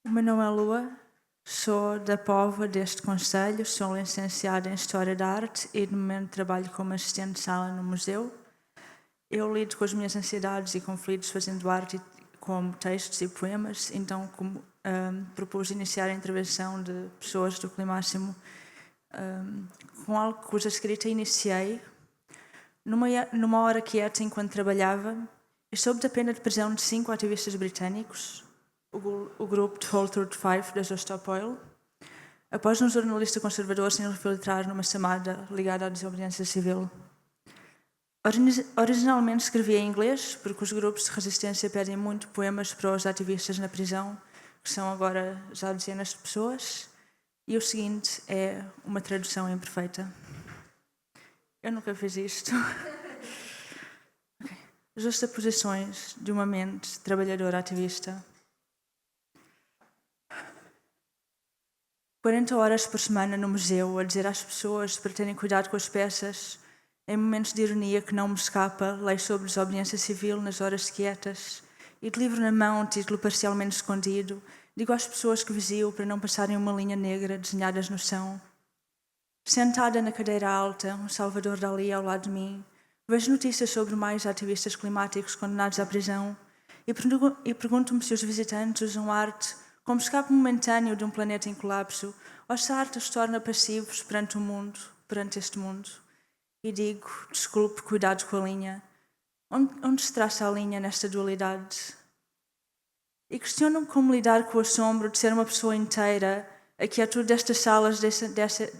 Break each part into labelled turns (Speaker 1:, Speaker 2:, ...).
Speaker 1: O meu nome é Lua, sou da Póvoa deste concelho, sou licenciada em História da Arte e de momento trabalho como assistente de sala no museu. Eu lido com as minhas ansiedades e conflitos fazendo arte como textos e poemas, então propus iniciar a intervenção de pessoas do Climáximo com algo cuja escrita iniciei numa hora quieta enquanto trabalhava e sob a pena de prisão de 5 ativistas britânicos, o grupo de Holter 5 da Just Stop Oil, após um jornalista conservador se infiltrar numa chamada ligada à desobediência civil. Originalmente escrevia em inglês, porque os grupos de resistência pedem muito poemas para os ativistas na prisão, que são agora já dezenas de pessoas, e o seguinte é uma tradução imperfeita. Eu nunca fiz isto. Okay. Justaposições de uma mente trabalhadora ativista. 40 horas por semana no museu, a dizer às pessoas para terem cuidado com as peças. Em momentos de ironia que não me escapa, leio sobre desobediência civil nas horas quietas e de livro na mão, título parcialmente escondido, digo às pessoas que vigio para não passarem uma linha negra desenhadas no chão. Sentada na cadeira alta, um Salvador Dalí ao lado de mim, vejo notícias sobre mais ativistas climáticos condenados à prisão e pergunto-me se os visitantes usam arte como escape momentâneo de um planeta em colapso ou se a arte os torna passivos perante este mundo. E digo, desculpe, cuidado com a linha. Onde se traça a linha nesta dualidade? E questiono-me como lidar com o assombro de ser uma pessoa inteira, a quietude destas salas, deixa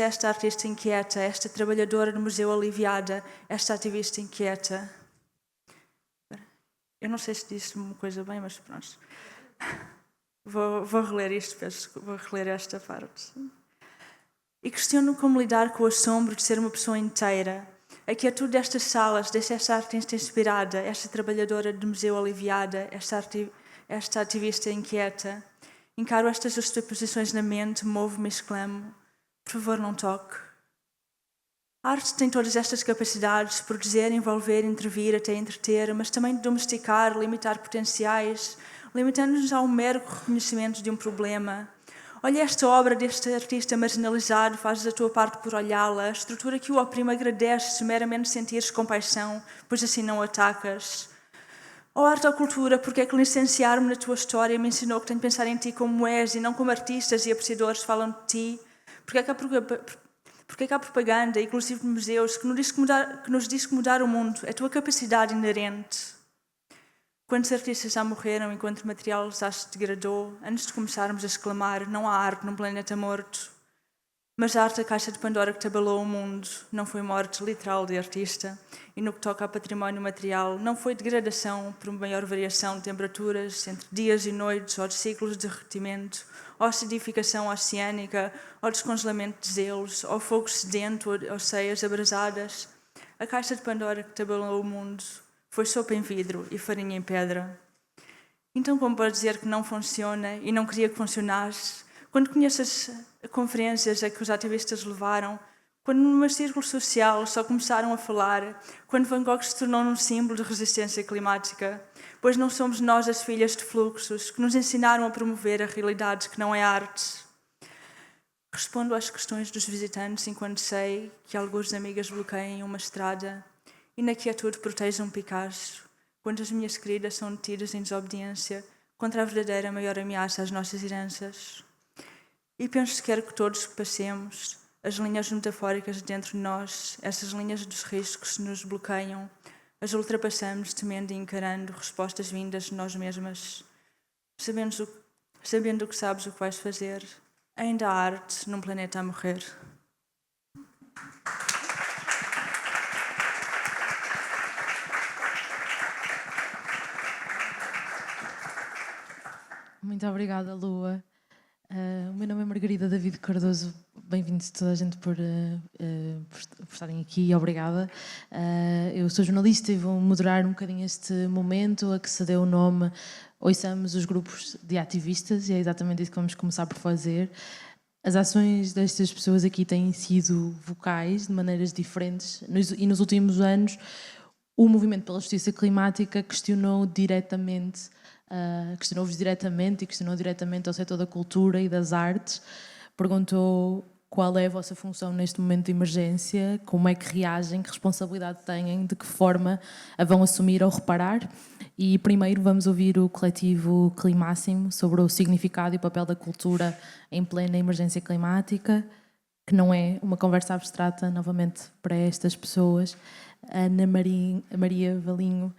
Speaker 1: esta artista inquieta, esta trabalhadora no museu aliviada, esta ativista inquieta. Eu não sei se disse uma coisa bem, mas pronto. Vou reler isto, vou reler esta parte. E questiono como lidar com o assombro de ser uma pessoa inteira. A quietude destas salas, deixa esta artista inspirada, esta trabalhadora de museu aliviada, esta ativista inquieta. Encaro estas justaposições na mente, movo-me e exclamo: por favor, não toque. A arte tem todas estas capacidades, proteger, envolver, intervir, até entreter, mas também de domesticar, limitar potenciais, limitando-nos ao mero reconhecimento de um problema. Olha esta obra deste artista marginalizado, fazes a tua parte por olhá-la. A estrutura que o oprime agradece se meramente sentires compaixão, pois assim não atacas. Ó arte ou cultura, porque é que licenciar-me na tua história me ensinou que tenho de pensar em ti como és e não como artistas e apreciadores falam de ti? Porque é que há propaganda, inclusive de museus, que nos diz que mudar o mundo é a tua capacidade inerente? Quantos artistas já morreram enquanto o material já se degradou, antes de começarmos a exclamar: não há arte num planeta morto? Mas a arte, a caixa de Pandora que tabalou o mundo, não foi morte literal de artista. E no que toca a património material, não foi degradação por maior variação de temperaturas entre dias e noites, ou de ciclos de derretimento, ou acidificação oceânica, ou descongelamento de gelos, ou fogo sedento, ou ceias abrasadas. A caixa de Pandora que tabalou o mundo foi sopa em vidro e farinha em pedra. Então, como pode dizer que não funciona e não queria que funcionasse? Quando conheço as conferências a que os ativistas levaram, quando num círculo social só começaram a falar, quando Van Gogh se tornou um símbolo de resistência climática, pois não somos nós as filhas de fluxos que nos ensinaram a promover a realidade que não é arte. Respondo às questões dos visitantes enquanto sei que algumas amigas bloqueiam uma estrada e na quietude protejam um Picasso, quando as minhas queridas são detidas em desobediência contra a verdadeira maior ameaça às nossas heranças. E penso que quero que todos passemos as linhas metafóricas dentro de nós, essas linhas dos riscos que nos bloqueiam, as ultrapassamos temendo e encarando respostas vindas de nós mesmas. Sabendo que sabes o que vais fazer, ainda há arte num planeta a morrer.
Speaker 2: Muito obrigada, Lua. O meu nome é Margarida David Cardoso. Bem-vindos toda a gente por estarem aqui. Obrigada. Eu sou jornalista e vou moderar um bocadinho este momento a que se deu o nome Ouçamos os Grupos de Ativistas, e é exatamente isso que vamos começar por fazer. As ações destas pessoas aqui têm sido vocais de maneiras diferentes e nos últimos anos o movimento pela justiça climática questionou diretamente questionou-vos diretamente e questionou diretamente ao setor da cultura e das artes. Perguntou qual é a vossa função neste momento de emergência, como é que reagem, que responsabilidade têm, de que forma a vão assumir ou reparar. E primeiro vamos ouvir o coletivo Climáximo sobre o significado e o papel da cultura em plena emergência climática, que não é uma conversa abstrata, novamente, para estas pessoas. Ana Maria Valinho,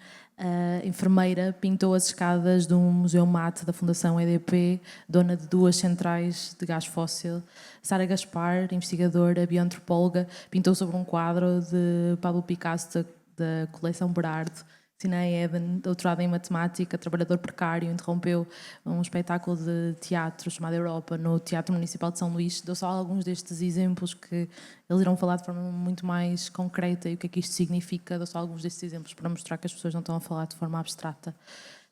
Speaker 2: enfermeira, pintou as escadas de um museu mate da Fundação EDP, dona de 2 centrais de gás fóssil. Sara Gaspar, investigadora, bioantropóloga, pintou sobre um quadro de Pablo Picasso da coleção Berardo. Sinei Eden, doutorada em matemática, trabalhador precário, interrompeu um espetáculo de teatro chamado Europa no Teatro Municipal de São Luís. Dou só alguns destes exemplos que eles irão falar de forma muito mais concreta e o que é que isto significa. Dou só alguns destes exemplos para mostrar que as pessoas não estão a falar de forma abstrata.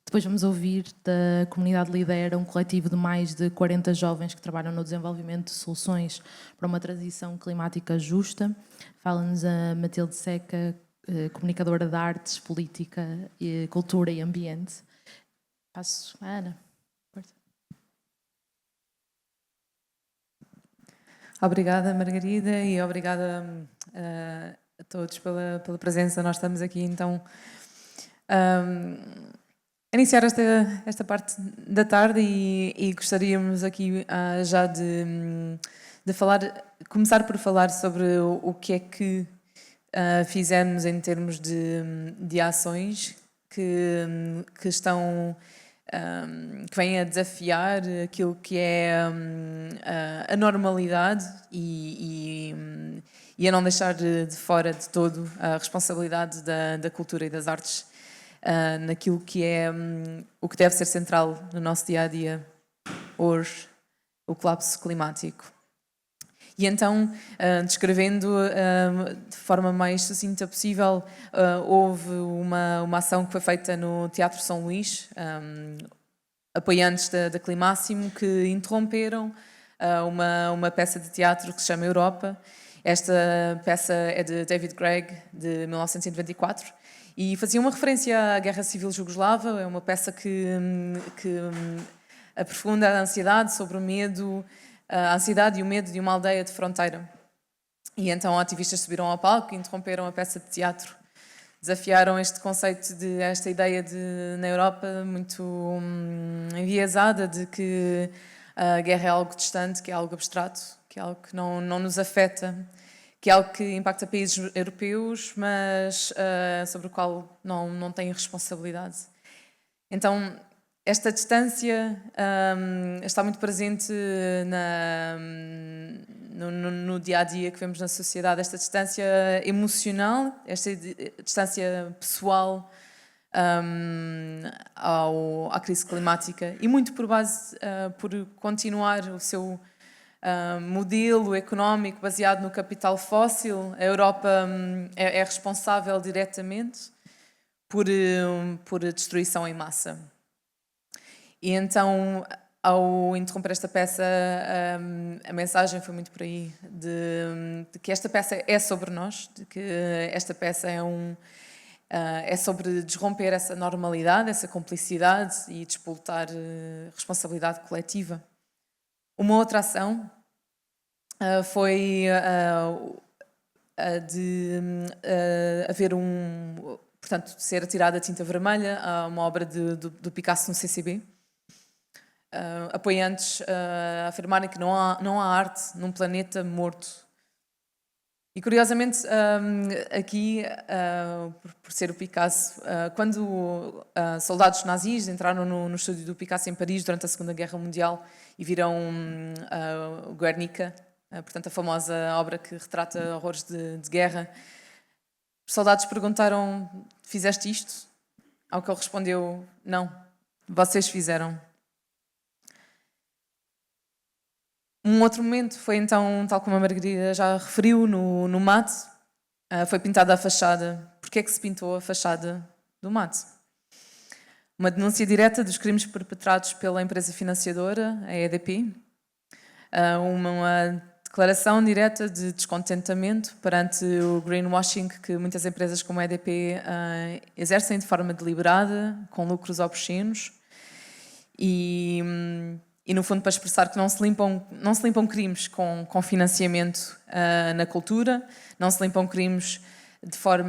Speaker 2: Depois vamos ouvir da Comunidade Lidera, um coletivo de mais de 40 jovens que trabalham no desenvolvimento de soluções para uma transição climática justa. Fala-nos a Matilde Seca, comunicadora de artes, política, cultura e ambiente. Passo a Ana.
Speaker 3: Obrigada, Margarida, e obrigada a todos pela presença. Nós estamos aqui, então, a iniciar esta parte da tarde e gostaríamos aqui já de começar por falar sobre o que é que fizemos em termos de ações que estão que vêm a desafiar aquilo que é a normalidade e a não deixar de fora de todo a responsabilidade da cultura e das artes naquilo que é o que deve ser central no nosso dia-a-dia hoje, o colapso climático. E então, descrevendo de forma mais sucinta possível, houve uma ação que foi feita no Teatro São Luís, apoiantes da Climáximo, que interromperam uma peça de teatro que se chama Europa. Esta peça é de David Gregg, de 1994, e fazia uma referência à Guerra Civil Jugoslava. É uma peça que aprofunda a ansiedade sobre o medo, a ansiedade e o medo de uma aldeia de fronteira. E então ativistas subiram ao palco e interromperam a peça de teatro. Desafiaram este conceito, esta ideia na Europa muito enviesada de que a guerra é algo distante, que é algo abstrato, que é algo que não nos afeta, que é algo que impacta países europeus, mas sobre o qual não têm responsabilidade. Então, esta distância está muito presente no dia-a-dia que vemos na sociedade, esta distância emocional, esta distância pessoal à crise climática e muito por base, por continuar o seu modelo económico baseado no capital fóssil. A Europa é responsável diretamente por destruição em massa. E então, ao interromper esta peça, a mensagem foi muito por aí, de que esta peça é sobre nós, de que esta peça é sobre desromper essa normalidade, essa complicidade e despoltar responsabilidade coletiva. Uma outra ação foi de haver portanto, ser atirada a tinta vermelha a uma obra do Picasso no CCB. Apoiantes afirmarem que não há arte num planeta morto. E curiosamente, aqui, por ser o Picasso, quando soldados nazis entraram no estúdio do Picasso em Paris durante a Segunda Guerra Mundial e viram o Guernica, portanto a famosa obra que retrata horrores de guerra, os soldados perguntaram: fizeste isto? Ao que ele respondeu: não, vocês fizeram. Um outro momento foi então, tal como a Margarida já referiu, no MAT, foi pintada a fachada. Porquê é que se pintou a fachada do MAT? Uma denúncia direta dos crimes perpetrados pela empresa financiadora, a EDP, uma declaração direta de descontentamento perante o greenwashing que muitas empresas como a EDP exercem de forma deliberada, com lucros obscenos, E no fundo para expressar que não se limpam crimes com financiamento na cultura, não se limpam crimes de forma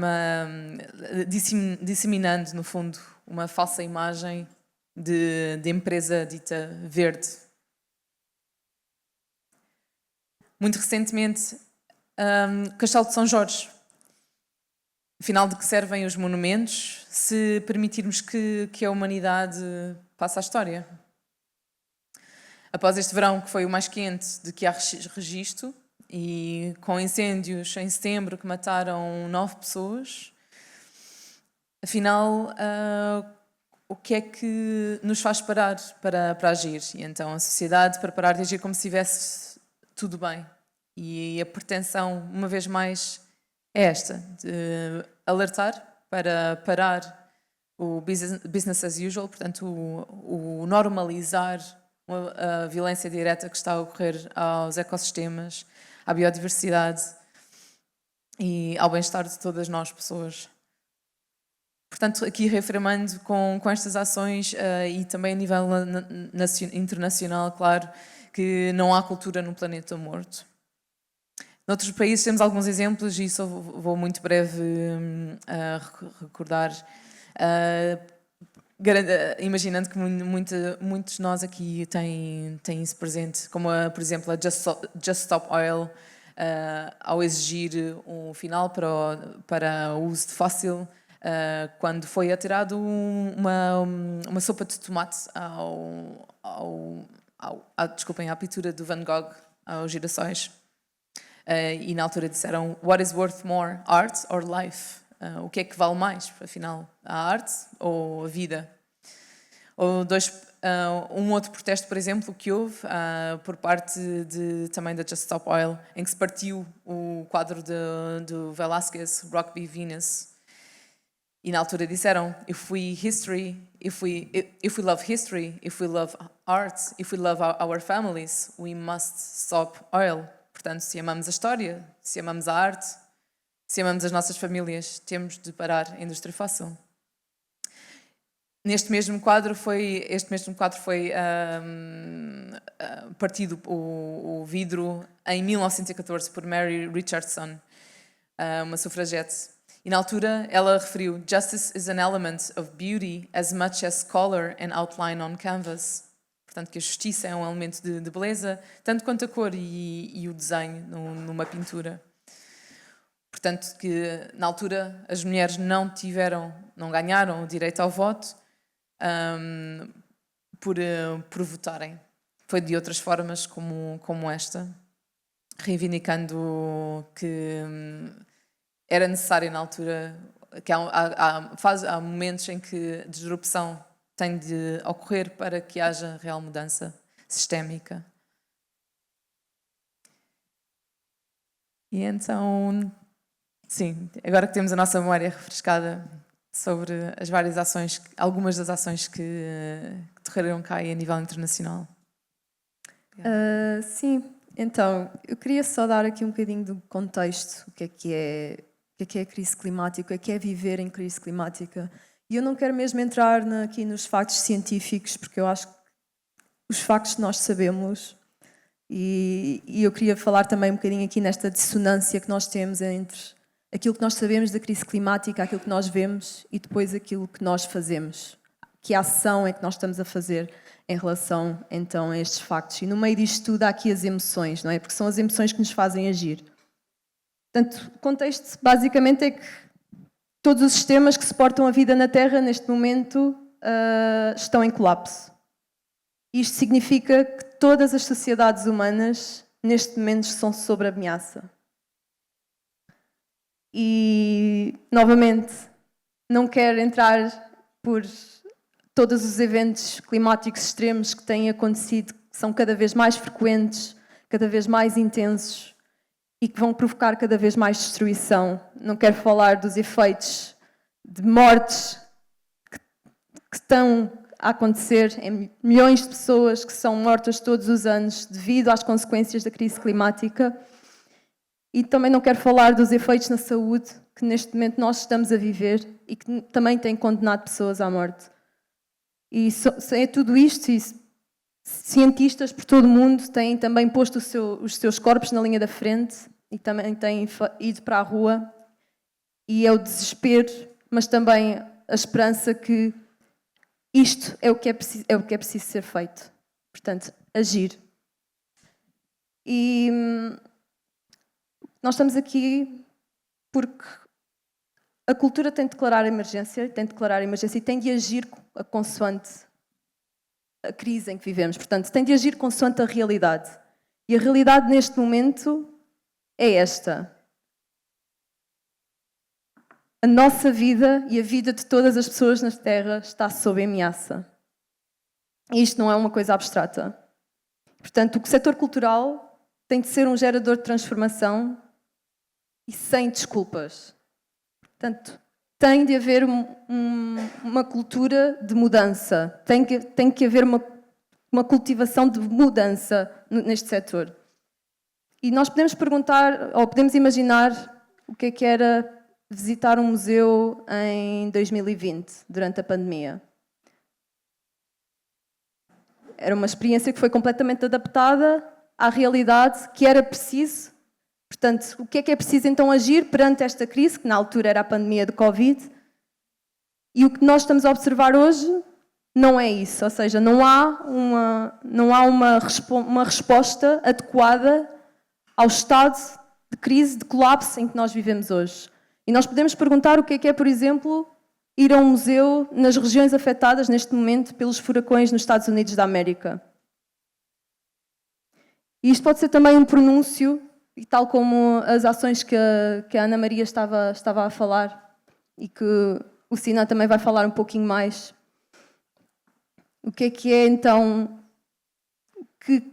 Speaker 3: disseminando, no fundo, uma falsa imagem de empresa dita verde. Muito recentemente, Castelo de São Jorge. Afinal, de que servem os monumentos se permitirmos que a humanidade passe à história? Após este verão, que foi o mais quente de que há registro, e com incêndios em setembro que mataram 9 pessoas, afinal, o que é que nos faz parar para agir? E então a sociedade para parar de agir como se estivesse tudo bem. E a pretensão, uma vez mais, é esta, de alertar para parar o business as usual, portanto, o normalizar a violência direta que está a ocorrer aos ecossistemas, à biodiversidade e ao bem-estar de todas nós, pessoas. Portanto, aqui reafirmando com estas ações e também a nível internacional, claro, que não há cultura no planeta morto. Noutros países temos alguns exemplos e só vou muito breve recordar, imaginando que muitos de nós aqui têm isso presente, como por exemplo a Just Stop Oil, ao exigir um final para o uso de fóssil, quando foi atirado uma sopa de tomate desculpem, à pintura do Van Gogh, aos girassóis. E na altura disseram: What is worth more, art or life? O que é que vale mais, afinal, a arte ou a vida? Ou um outro protesto, por exemplo, que houve por parte também da Just Stop Oil, em que se partiu o quadro do Velázquez, Rock v. Venus. E na altura disseram: if we love history, if we love art, if we love our families, we must stop oil. Portanto, se amamos a história, se amamos a arte, se amamos as nossas famílias, temos de parar a indústria fóssil. Este mesmo quadro foi partido o vidro em 1914 por Mary Richardson, uma sufragete. E na altura ela referiu: Justice is an element of beauty as much as color and outline on canvas. Portanto, que a justiça é um elemento de beleza, tanto quanto a cor e o desenho numa pintura. Portanto, que na altura as mulheres não ganharam o direito ao voto por votarem. Foi de outras formas como esta, reivindicando que era necessário na altura, que há momentos em que a disrupção tem de ocorrer para que haja real mudança sistémica. E então, sim, agora que temos a nossa memória refrescada sobre as várias ações, algumas das ações que decorreram cá e a nível internacional.
Speaker 4: Sim, então, eu queria só dar aqui um bocadinho do contexto, o que é a crise climática, o que é viver em crise climática. E eu não quero mesmo entrar aqui nos factos científicos, porque eu acho que os factos nós sabemos, e eu queria falar também um bocadinho aqui nesta dissonância que nós temos entre aquilo que nós sabemos da crise climática, aquilo que nós vemos e depois aquilo que nós fazemos. Que ação é que nós estamos a fazer em relação então a estes factos? E no meio disto tudo há aqui as emoções, não é? Porque são as emoções que nos fazem agir. Portanto, o contexto basicamente é que todos os sistemas que suportam a vida na Terra, neste momento, estão em colapso. Isto significa que todas as sociedades humanas, neste momento, estão sob ameaça. E, novamente, não quero entrar por todos os eventos climáticos extremos que têm acontecido, que são cada vez mais frequentes, cada vez mais intensos, e que vão provocar cada vez mais destruição. Não quero falar dos efeitos de mortes que estão a acontecer em milhões de pessoas que são mortas todos os anos devido às consequências da crise climática. E também não quero falar dos efeitos na saúde que neste momento nós estamos a viver e que também têm condenado pessoas à morte. E é tudo isto, e cientistas por todo o mundo têm também posto os seus corpos na linha da frente e também têm ido para a rua. E é o desespero, mas também a esperança que isto é o que é preciso ser feito. Portanto, agir. E nós estamos aqui porque a cultura tem de declarar a emergência e tem de agir consoante a crise em que vivemos. Portanto, tem de agir consoante a realidade. E a realidade neste momento é esta. A nossa vida e a vida de todas as pessoas na Terra está sob ameaça. E isto não é uma coisa abstrata. Portanto, o setor cultural tem de ser um gerador de transformação e sem desculpas. Portanto, tem de haver uma cultura de mudança. Tem que haver uma cultivação de mudança neste setor. E nós podemos perguntar, ou podemos imaginar o que era visitar um museu em 2020, durante a pandemia. Era uma experiência que foi completamente adaptada à realidade que era preciso. Portanto, o que é preciso então agir perante esta crise, que na altura era a pandemia do Covid, e o que nós estamos a observar hoje não é isso, ou seja, não há uma resposta adequada ao estado de crise, de colapso em que nós vivemos hoje. E nós podemos perguntar o que é, por exemplo, ir a um museu nas regiões afetadas neste momento pelos furacões nos Estados Unidos da América. E isto pode ser também um pronúncio, e tal como as ações que a Ana Maria estava a falar, e que o Sinan também vai falar um pouquinho mais. O que é então, que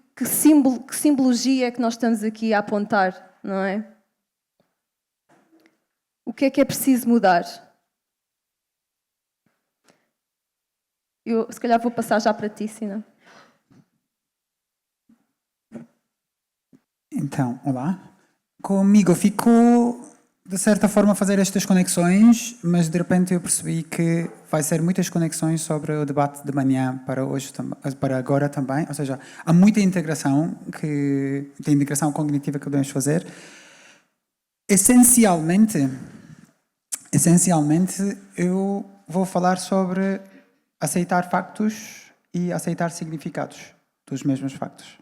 Speaker 4: simbologia é que nós estamos aqui a apontar, não é? O que é preciso mudar? Eu, se calhar, vou passar já para ti, Sinan.
Speaker 5: Então, olá. Comigo ficou, de certa forma, a fazer estas conexões, mas de repente eu percebi que vai ser muitas conexões sobre o debate de manhã para hoje, para agora também. Ou seja, há muita integração cognitiva que podemos fazer. Essencialmente, eu vou falar sobre aceitar factos e aceitar significados dos mesmos factos.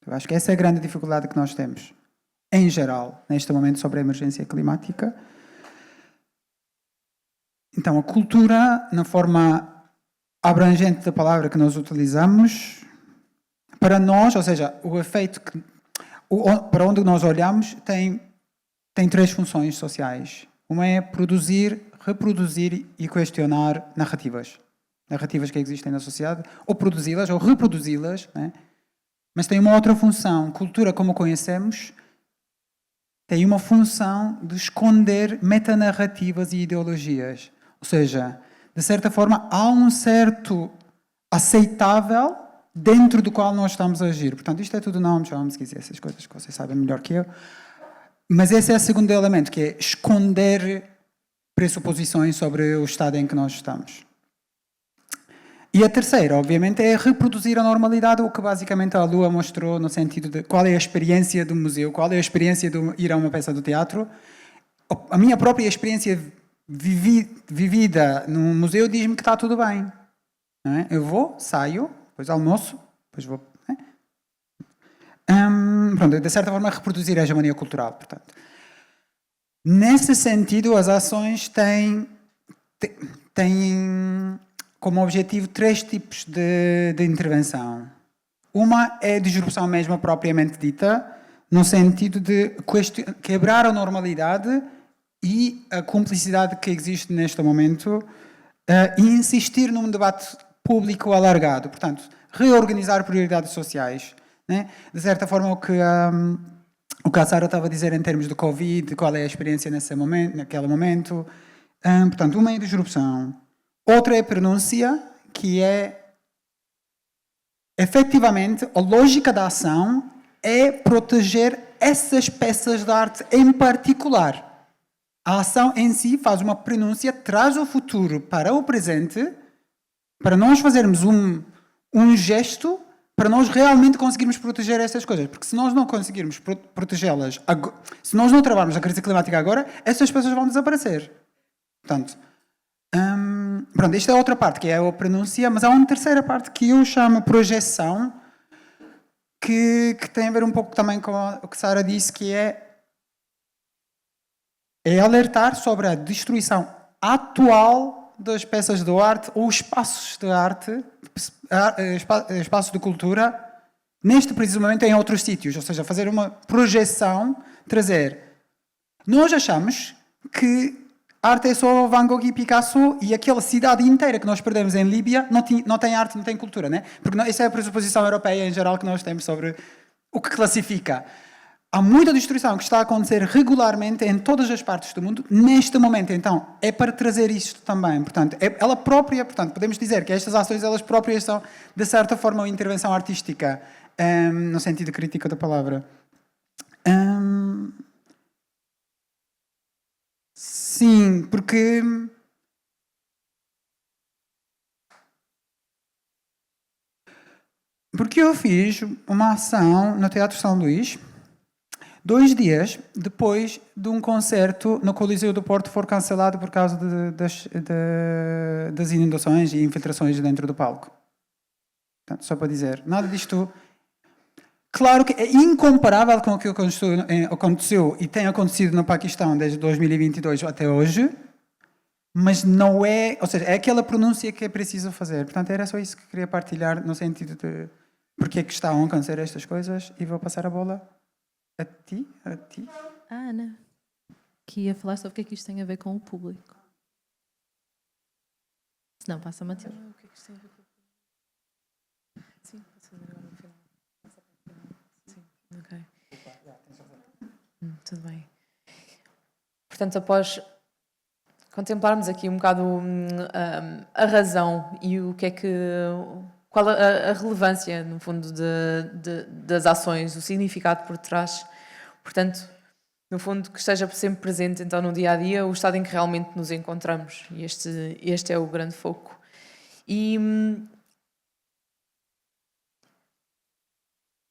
Speaker 5: Eu acho que essa é a grande dificuldade que nós temos, em geral, neste momento, sobre a emergência climática. Então, a cultura, na forma abrangente da palavra que nós utilizamos, para nós, ou seja, o efeito para onde nós olhamos, tem três funções sociais. Uma é produzir, reproduzir e questionar narrativas que existem na sociedade, ou produzi-las, ou reproduzi-las, né? Mas tem uma outra função. Cultura, como conhecemos, tem uma função de esconder metanarrativas e ideologias. Ou seja, de certa forma, há um certo aceitável dentro do qual nós estamos a agir. Portanto, isto é tudo Noam Chomsky, essas coisas que vocês sabem melhor que eu. Mas esse é o segundo elemento, que é esconder pressuposições sobre o estado em que nós estamos. E a terceira, obviamente, é reproduzir a normalidade, o que basicamente a Lua mostrou no sentido de qual é a experiência do museu, qual é a experiência de ir a uma peça de teatro. A minha própria experiência vivida num museu diz-me que está tudo bem. Não é? Eu vou, saio, depois almoço, depois vou... Pronto, de certa forma, reproduzir a hegemonia cultural. Portanto. Nesse sentido, as ações têm como objetivo três tipos de intervenção. Uma é a disrupção mesmo propriamente dita, no sentido de quebrar a normalidade e a cumplicidade que existe neste momento e insistir num debate público alargado. Portanto, reorganizar prioridades sociais. Né? De certa forma, o que a Sara estava a dizer em termos de Covid, qual é a experiência naquele momento. Portanto, uma é a disrupção. Outra é a pronúncia, que é, efetivamente, a lógica da ação é proteger essas peças de arte em particular. A ação em si faz uma pronúncia, traz o futuro para o presente, para nós fazermos um gesto para nós realmente conseguirmos proteger essas coisas. Porque se nós não conseguirmos protegê-las, se nós não trabalharmos a crise climática agora, essas pessoas vão desaparecer. Portanto, pronto, esta é outra parte, que é a pronúncia, mas há uma terceira parte que eu chamo projeção, que tem a ver um pouco também com o que Sara disse, que é alertar sobre a destruição atual das peças de arte ou espaços de arte, espaços de cultura, neste preciso momento em outros sítios. Ou seja, fazer uma projeção, trazer. Nós achamos que arte é só Van Gogh e Picasso e aquela cidade inteira que nós perdemos em Líbia não tem arte, não tem cultura, né? Porque essa é a pressuposição europeia em geral que nós temos sobre o que classifica. Há muita destruição que está a acontecer regularmente em todas as partes do mundo, neste momento. Então, é para trazer isto também. Portanto, ela própria, portanto, podemos dizer que estas ações, elas próprias são, de certa forma, uma intervenção artística, no sentido crítico da palavra. Sim, porque... Porque eu fiz uma ação no Teatro São Luís, 2 dias depois de um concerto no Coliseu do Porto for cancelado por causa das inundações e infiltrações dentro do palco. Portanto, só para dizer, nada disto... Claro que é incomparável com o que aconteceu e tem acontecido no Paquistão desde 2022 até hoje, mas não é... Ou seja, é aquela pronúncia que é preciso fazer. Portanto, era só isso que queria partilhar no sentido de porque é que estão a acontecer estas coisas e vou passar a bola a ti.
Speaker 2: Ana, que ia falar sobre o que é que isto tem a ver com o público. Se não, passa a Matilde.
Speaker 3: O que é que isto tem a ver com o público? Sim, posso fazer agora no final. Sim, ok. Tudo bem. Portanto, após contemplarmos aqui um bocado a razão e o que é que... Qual a relevância, no fundo, das ações, o significado por trás. Portanto, no fundo, que esteja sempre presente, então, no dia-a-dia, o estado em que realmente nos encontramos. E este é o grande foco. E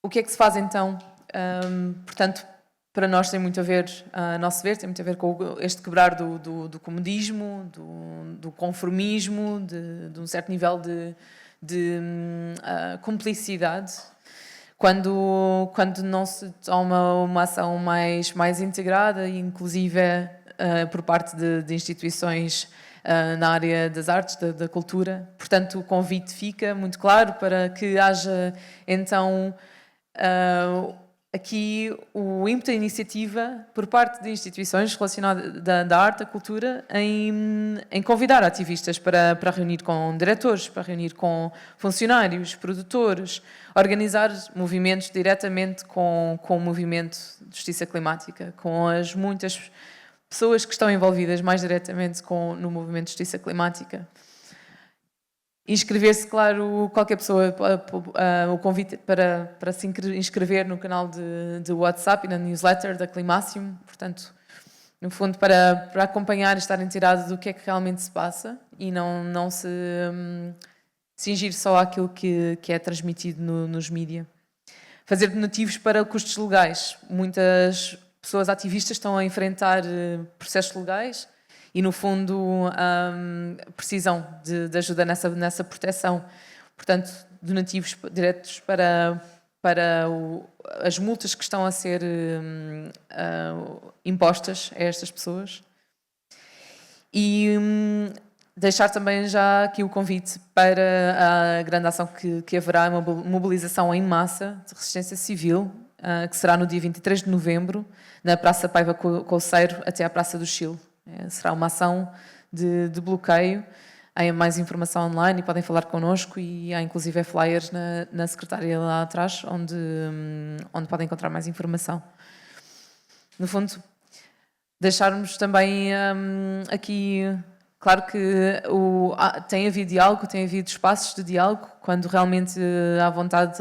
Speaker 3: o que é que se faz, então? Portanto, para nós tem muito a ver, a nosso ver, tem muito a ver com este quebrar do comodismo, do conformismo, de um certo nível de cumplicidade, quando não se toma uma ação mais integrada e inclusive por parte de instituições na área das artes, da cultura. Portanto, o convite fica muito claro para que haja então aqui o ímpeto e a iniciativa por parte de instituições relacionadas da arte, da cultura, em convidar ativistas para reunir com diretores, para reunir com funcionários, produtores, organizar movimentos diretamente com o movimento de justiça climática, com as muitas pessoas que estão envolvidas mais diretamente no movimento de justiça climática. Inscrever-se, claro, qualquer pessoa, o convite para se inscrever no canal de WhatsApp e na newsletter da Climáximo, portanto, no fundo, para acompanhar e estar inteirado do que é que realmente se passa e não se cingir só àquilo que é transmitido nos mídias. Fazer donativos para custos legais. Muitas pessoas ativistas estão a enfrentar processos legais e, no fundo, precisam de ajuda nessa proteção. Portanto, donativos diretos para as multas que estão a ser impostas a estas pessoas. E deixar também já aqui o convite para a grande ação que haverá, uma mobilização em massa de resistência civil, que será no dia 23 de novembro, na Praça Paiva Couceiro até à Praça do Chile. Será uma ação de bloqueio. Há mais informação online e podem falar connosco e há inclusive flyers na secretária lá atrás onde podem encontrar mais informação. No fundo, deixarmos também aqui, claro que tem havido diálogo, tem havido espaços de diálogo, quando realmente há vontade,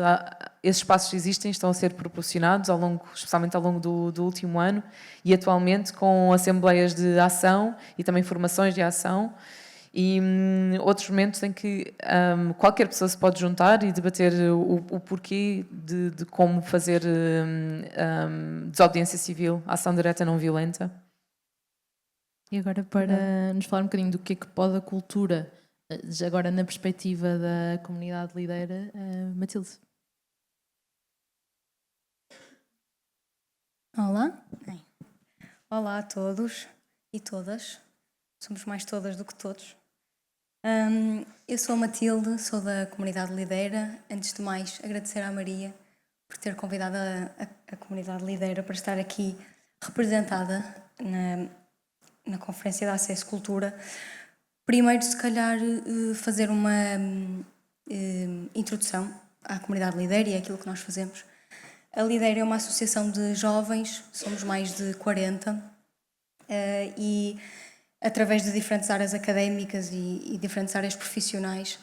Speaker 3: esses espaços existem, estão a ser proporcionados, especialmente ao longo do último ano, e atualmente com assembleias de ação e também formações de ação, e outros momentos em que qualquer pessoa se pode juntar e debater o porquê de como fazer desobediência civil, ação direta não violenta.
Speaker 2: E agora para nos falar um bocadinho do que é que pode a cultura, já agora na perspectiva da comunidade lideira, Matilde.
Speaker 6: Olá. Bem. Olá a todos e todas. Somos mais todas do que todos. Eu sou a Matilde, sou da comunidade Lideira. Antes de mais, agradecer à Maria por ter convidado a comunidade Lideira para estar aqui representada na Conferência de Acesso Cultura. Primeiro, se calhar, fazer uma introdução à comunidade Lideira e àquilo que nós fazemos. A Lideira é uma associação de jovens, somos mais de 40, e através de diferentes áreas académicas e diferentes áreas profissionais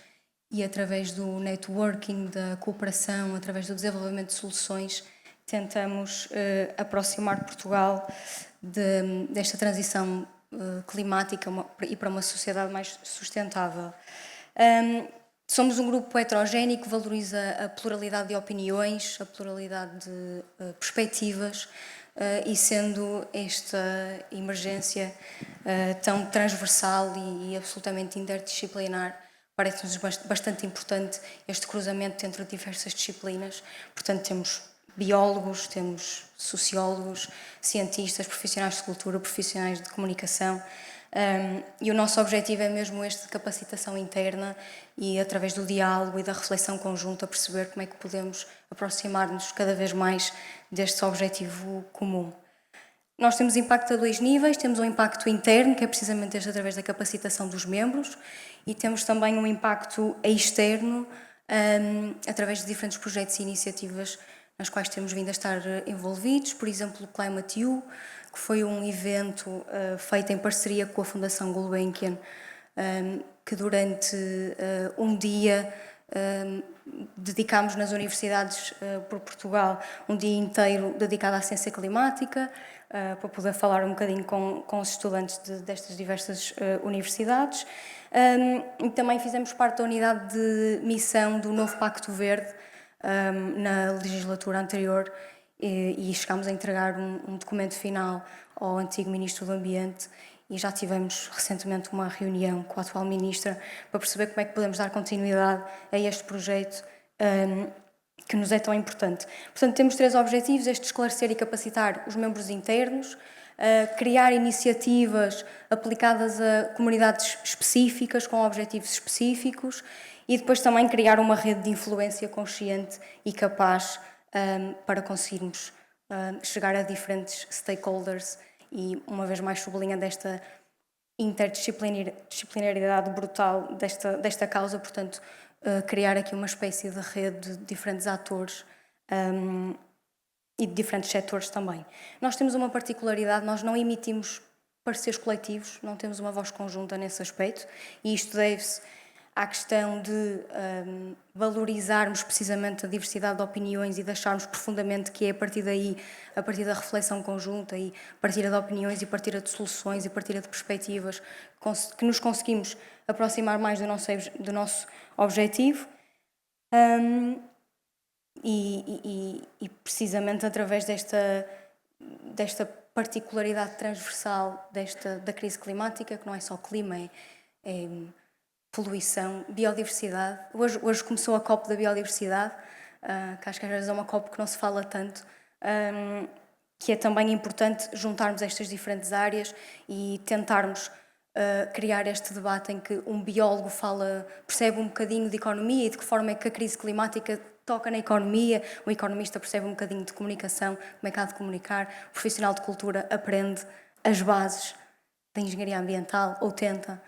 Speaker 6: e através do networking, da cooperação, através do desenvolvimento de soluções, tentamos aproximar Portugal desta transição climática e para uma sociedade mais sustentável. Somos um grupo heterogéneo que valoriza a pluralidade de opiniões, a pluralidade de perspectivas, e sendo esta emergência tão transversal e absolutamente interdisciplinar, parece-nos bastante importante este cruzamento entre diversas disciplinas. Portanto, temos biólogos, temos sociólogos, cientistas, profissionais de cultura, profissionais de comunicação, e o nosso objetivo é mesmo este de capacitação interna e, através do diálogo e da reflexão conjunta, perceber como é que podemos aproximar-nos cada vez mais deste objetivo comum. Nós temos impacto a dois níveis, temos um impacto interno, que é precisamente este através da capacitação dos membros, e temos também um impacto externo, através de diferentes projetos e iniciativas nas quais temos vindo a estar envolvidos, por exemplo, o Climate U, que foi um evento feito em parceria com a Fundação Gulbenkian, que durante um dia dedicámos nas universidades por Portugal um dia inteiro dedicado à ciência climática, para poder falar um bocadinho com os estudantes destas diversas universidades. E também fizemos parte da unidade de missão do novo Pacto Verde na legislatura anterior, e chegámos a entregar um documento final ao antigo Ministro do Ambiente, e já tivemos recentemente uma reunião com a atual Ministra para perceber como é que podemos dar continuidade a este projeto que nos é tão importante. Portanto, temos 3 objetivos: este de esclarecer e capacitar os membros internos, criar iniciativas aplicadas a comunidades específicas, com objetivos específicos, e depois também criar uma rede de influência consciente e capaz para conseguirmos chegar a diferentes stakeholders e, uma vez mais, sublinhando esta interdisciplinaridade brutal desta causa. Portanto, criar aqui uma espécie de rede de diferentes atores e de diferentes setores também. Nós temos uma particularidade: nós não emitimos pareceres coletivos, não temos uma voz conjunta nesse aspecto, e isto deve-se à questão de valorizarmos precisamente a diversidade de opiniões e de acharmos profundamente que é a partir daí, a partir da reflexão conjunta e partilha de opiniões e partilha de soluções e partilha de perspectivas, que nos conseguimos aproximar mais do nosso objetivo. E precisamente através desta particularidade transversal da crise climática, que não é só clima, é poluição, biodiversidade. Hoje começou a COP da biodiversidade, que acho que às vezes é uma COP que não se fala tanto, que é também importante juntarmos estas diferentes áreas e tentarmos criar este debate em que um biólogo percebe um bocadinho de economia e de que forma é que a crise climática toca na economia, um economista percebe um bocadinho de comunicação, como é que há de comunicar, o profissional de cultura aprende as bases da engenharia ambiental, ou tenta,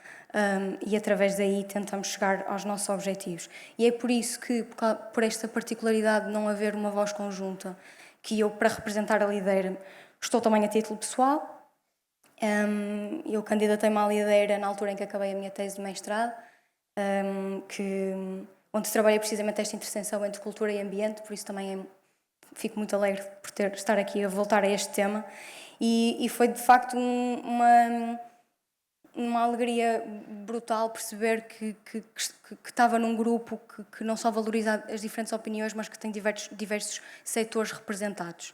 Speaker 6: e através daí tentamos chegar aos nossos objetivos. E é por isso que, por esta particularidade de não haver uma voz conjunta, que eu, para representar a Lideira, estou também a título pessoal. Eu candidatei-me à Lideira na altura em que acabei a minha tese de mestrado, onde trabalhei precisamente esta interseção entre cultura e ambiente, por isso também fico muito alegre por estar aqui a voltar a este tema. E foi, de facto, uma alegria brutal perceber que estava num grupo que não só valoriza as diferentes opiniões, mas que tem diversos setores representados.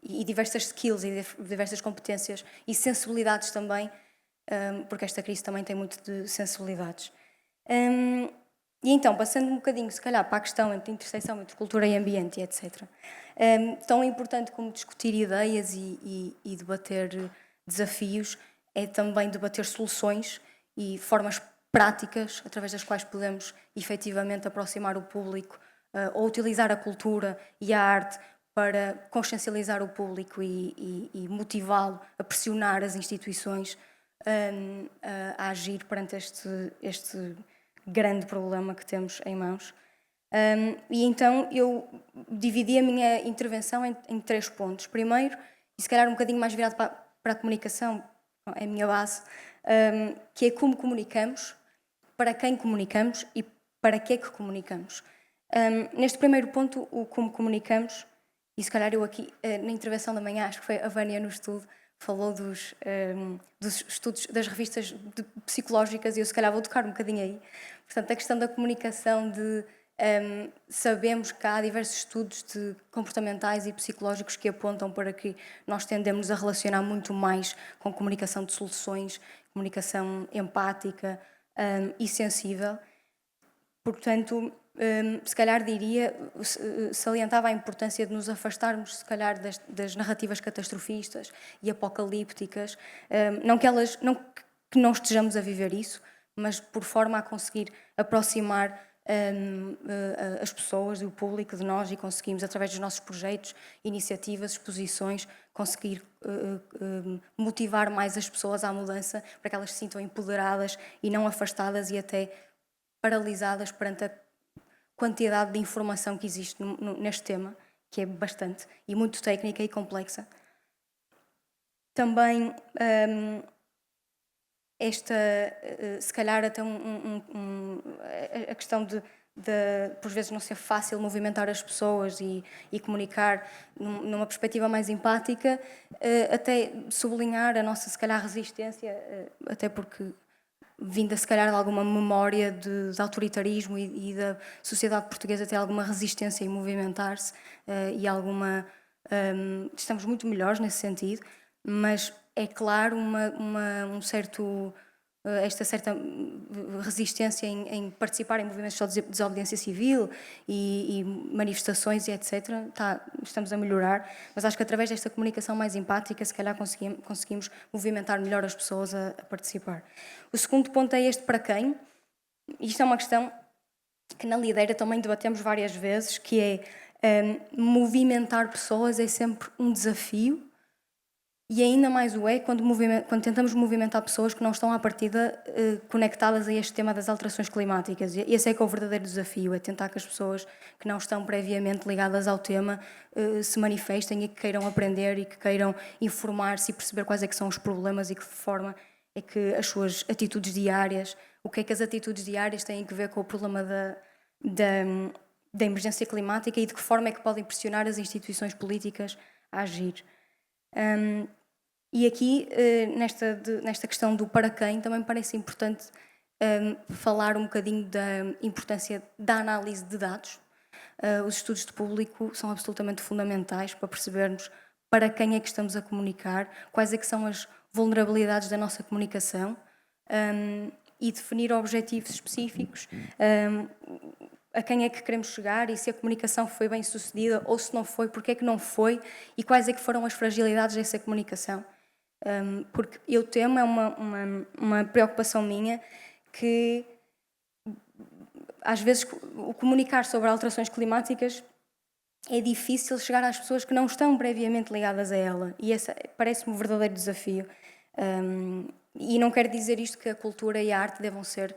Speaker 6: E diversas skills e diversas competências e sensibilidades também, porque esta crise também tem muito de sensibilidades. E então, passando um bocadinho, se calhar, para a questão entre interseção entre cultura e ambiente, etc. Tão importante como discutir ideias e debater desafios, é também debater soluções e formas práticas através das quais podemos efetivamente aproximar o público ou utilizar a cultura e a arte para consciencializar o público e motivá-lo a pressionar as instituições a agir perante este grande problema que temos em mãos. E então eu dividi a minha intervenção em 3 pontos. Primeiro, e se calhar um bocadinho mais virado para a comunicação, é a minha base, que é como comunicamos, para quem comunicamos e para que é que comunicamos. Neste primeiro ponto, o como comunicamos, e se calhar eu aqui, na intervenção da manhã, acho que foi a Vânia no estudo, falou dos estudos das revistas psicológicas, e eu se calhar vou tocar um bocadinho aí. Portanto, a questão da comunicação, sabemos que há diversos estudos comportamentais e psicológicos que apontam para que nós tendemos a relacionar muito mais com comunicação de soluções, comunicação empática e sensível. Portanto, se calhar salientava a importância de nos afastarmos, se calhar, das narrativas catastrofistas e apocalípticas, não que não estejamos a viver isso, mas por forma a conseguir aproximar as pessoas e o público de nós, e conseguimos, através dos nossos projetos, iniciativas, exposições, conseguir motivar mais as pessoas à mudança, para que elas se sintam empoderadas e não afastadas e até paralisadas perante a quantidade de informação que existe neste tema, que é bastante e muito técnica e complexa. Também se calhar até a questão de por vezes não ser fácil movimentar as pessoas e comunicar numa perspectiva mais empática, até sublinhar a nossa, se calhar, resistência, até porque vinda, se calhar, de alguma memória de autoritarismo e da sociedade portuguesa ter alguma resistência em movimentar-se e estamos muito melhores nesse sentido, mas é claro esta certa resistência em participar em movimentos de desobediência civil e manifestações e etc. Estamos a melhorar, mas acho que através desta comunicação mais empática, se calhar conseguimos movimentar melhor as pessoas a participar. O segundo ponto é este: para quem? Isto é uma questão que na Lideira também debatemos várias vezes, que é movimentar pessoas é sempre um desafio. E ainda mais o é quando tentamos movimentar pessoas que não estão à partida conectadas a este tema das alterações climáticas. E esse é que é o verdadeiro desafio, é tentar que as pessoas que não estão previamente ligadas ao tema se manifestem e que queiram aprender e que queiram informar-se e perceber quais é que são os problemas e que forma é que as suas atitudes diárias, o que é que as atitudes diárias têm a ver com o problema da emergência climática e de que forma é que podem pressionar as instituições políticas a agir. E aqui, nesta questão do para quem, também parece importante falar um bocadinho da importância da análise de dados. Os estudos de público são absolutamente fundamentais para percebermos para quem é que estamos a comunicar, quais é que são as vulnerabilidades da nossa comunicação e definir objetivos específicos, a quem é que queremos chegar e se a comunicação foi bem sucedida ou se não foi, porque é que não foi e quais é que foram as fragilidades dessa comunicação. Porque eu temo, é uma preocupação minha, que às vezes o comunicar sobre alterações climáticas é difícil chegar às pessoas que não estão previamente ligadas a ela, e esse parece-me um verdadeiro desafio. E não quero dizer isto que a cultura e a arte devam ser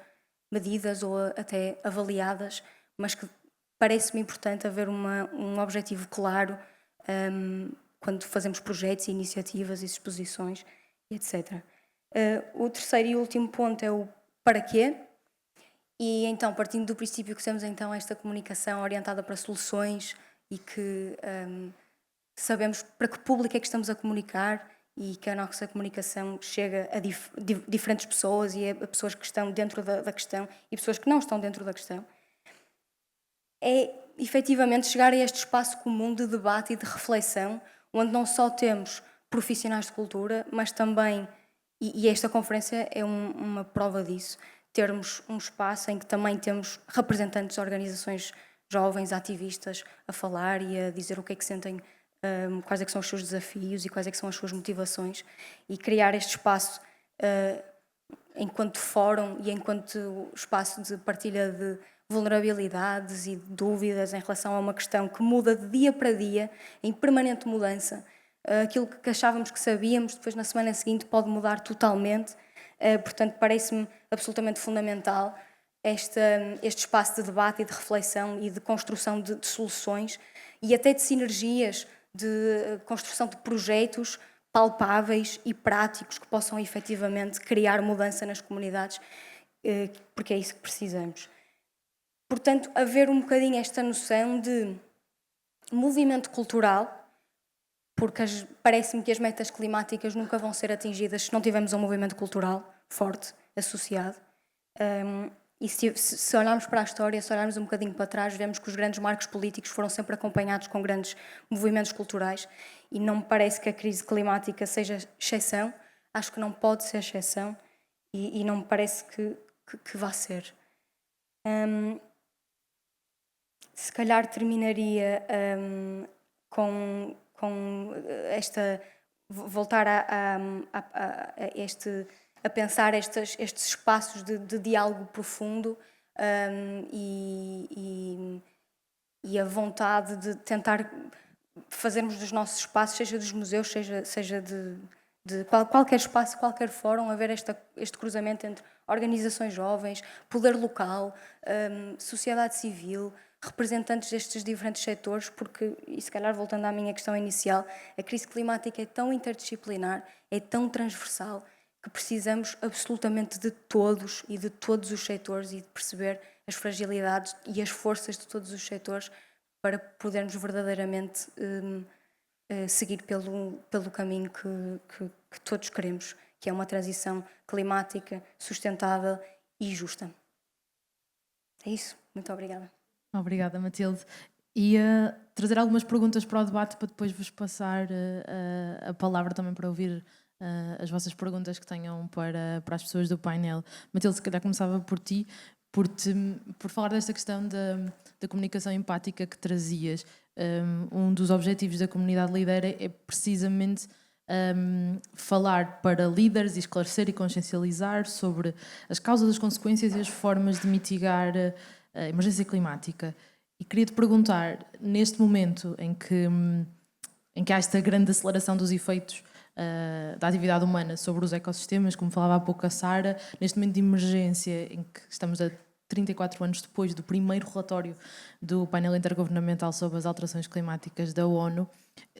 Speaker 6: medidas ou até avaliadas, mas que parece-me importante haver um objetivo claro quando fazemos projetos, iniciativas, exposições, etc. O terceiro e último ponto é o para quê. E então, partindo do princípio que temos então esta comunicação orientada para soluções e que sabemos para que público é que estamos a comunicar e que a nossa comunicação chega a diferentes pessoas e a pessoas que estão dentro da questão e pessoas que não estão dentro da questão, é efetivamente chegar a este espaço comum de debate e de reflexão, onde não só temos profissionais de cultura, mas também, e esta conferência é uma prova disso, termos um espaço em que também temos representantes de organizações jovens, ativistas, a falar e a dizer o que é que sentem, quais é que são os seus desafios e quais é que são as suas motivações, e criar este espaço enquanto fórum e enquanto espaço de partilha de vulnerabilidades e dúvidas em relação a uma questão que muda de dia para dia, em permanente mudança. Aquilo que achávamos que sabíamos, depois na semana seguinte pode mudar totalmente. Portanto, parece-me absolutamente fundamental este espaço de debate e de reflexão e de construção de soluções e até de sinergias, de construção de projetos palpáveis e práticos que possam efetivamente criar mudança nas comunidades, porque é isso que precisamos. Portanto, haver um bocadinho esta noção de movimento cultural, porque parece-me que as metas climáticas nunca vão ser atingidas se não tivermos um movimento cultural forte, associado. E se olharmos para a história, se olharmos um bocadinho para trás, vemos que os grandes marcos políticos foram sempre acompanhados com grandes movimentos culturais e não me parece que a crise climática seja exceção, acho que não pode ser exceção e não me parece que vá ser. Se calhar terminaria com esta... voltar a pensar estes espaços de diálogo profundo e a vontade de tentar fazermos dos nossos espaços, seja dos museus, seja de qualquer espaço, qualquer fórum, haver este cruzamento entre organizações jovens, poder local, sociedade civil, representantes destes diferentes setores, porque, e se calhar voltando à minha questão inicial, a crise climática é tão interdisciplinar, é tão transversal, que precisamos absolutamente de todos e de todos os setores e de perceber as fragilidades e as forças de todos os setores para podermos verdadeiramente seguir pelo caminho que todos queremos, que é uma transição climática, sustentável e justa. É isso. Muito obrigada.
Speaker 2: Obrigada, Matilde. Ia trazer algumas perguntas para o debate para depois vos passar a palavra também para ouvir as vossas perguntas que tenham para as pessoas do painel. Matilde, se calhar começava por ti, por falar desta questão da comunicação empática que trazias. Um dos objetivos da comunidade Lidera é precisamente falar para líderes e esclarecer e consciencializar sobre as causas, as consequências e as formas de mitigar a emergência climática. E queria-te perguntar, neste momento em que há esta grande aceleração dos efeitos da atividade humana sobre os ecossistemas, como falava há pouco a Sara, neste momento de emergência em que estamos a 34 anos depois do primeiro relatório do painel intergovernamental sobre as alterações climáticas da ONU,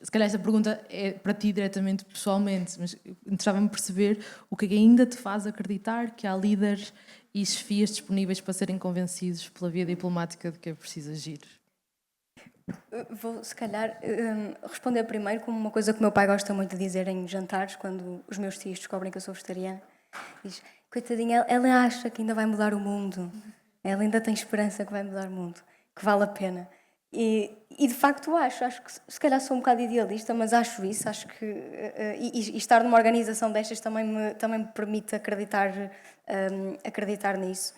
Speaker 2: se calhar esta pergunta é para ti diretamente, pessoalmente, mas interessava-me perceber o que ainda te faz acreditar que há líderes e chefias disponíveis para serem convencidos pela via diplomática de que é preciso agir.
Speaker 6: Vou, se calhar, responder primeiro com uma coisa que o meu pai gosta muito de dizer em jantares, quando os meus tios descobrem que eu sou vegetariana. Diz, coitadinha, ela acha que ainda vai mudar o mundo. Ela ainda tem esperança que vai mudar o mundo, que vale a pena. E de facto acho que se calhar sou um bocado idealista, mas acho isso, acho que... E estar numa organização destas também me permite acreditar nisso.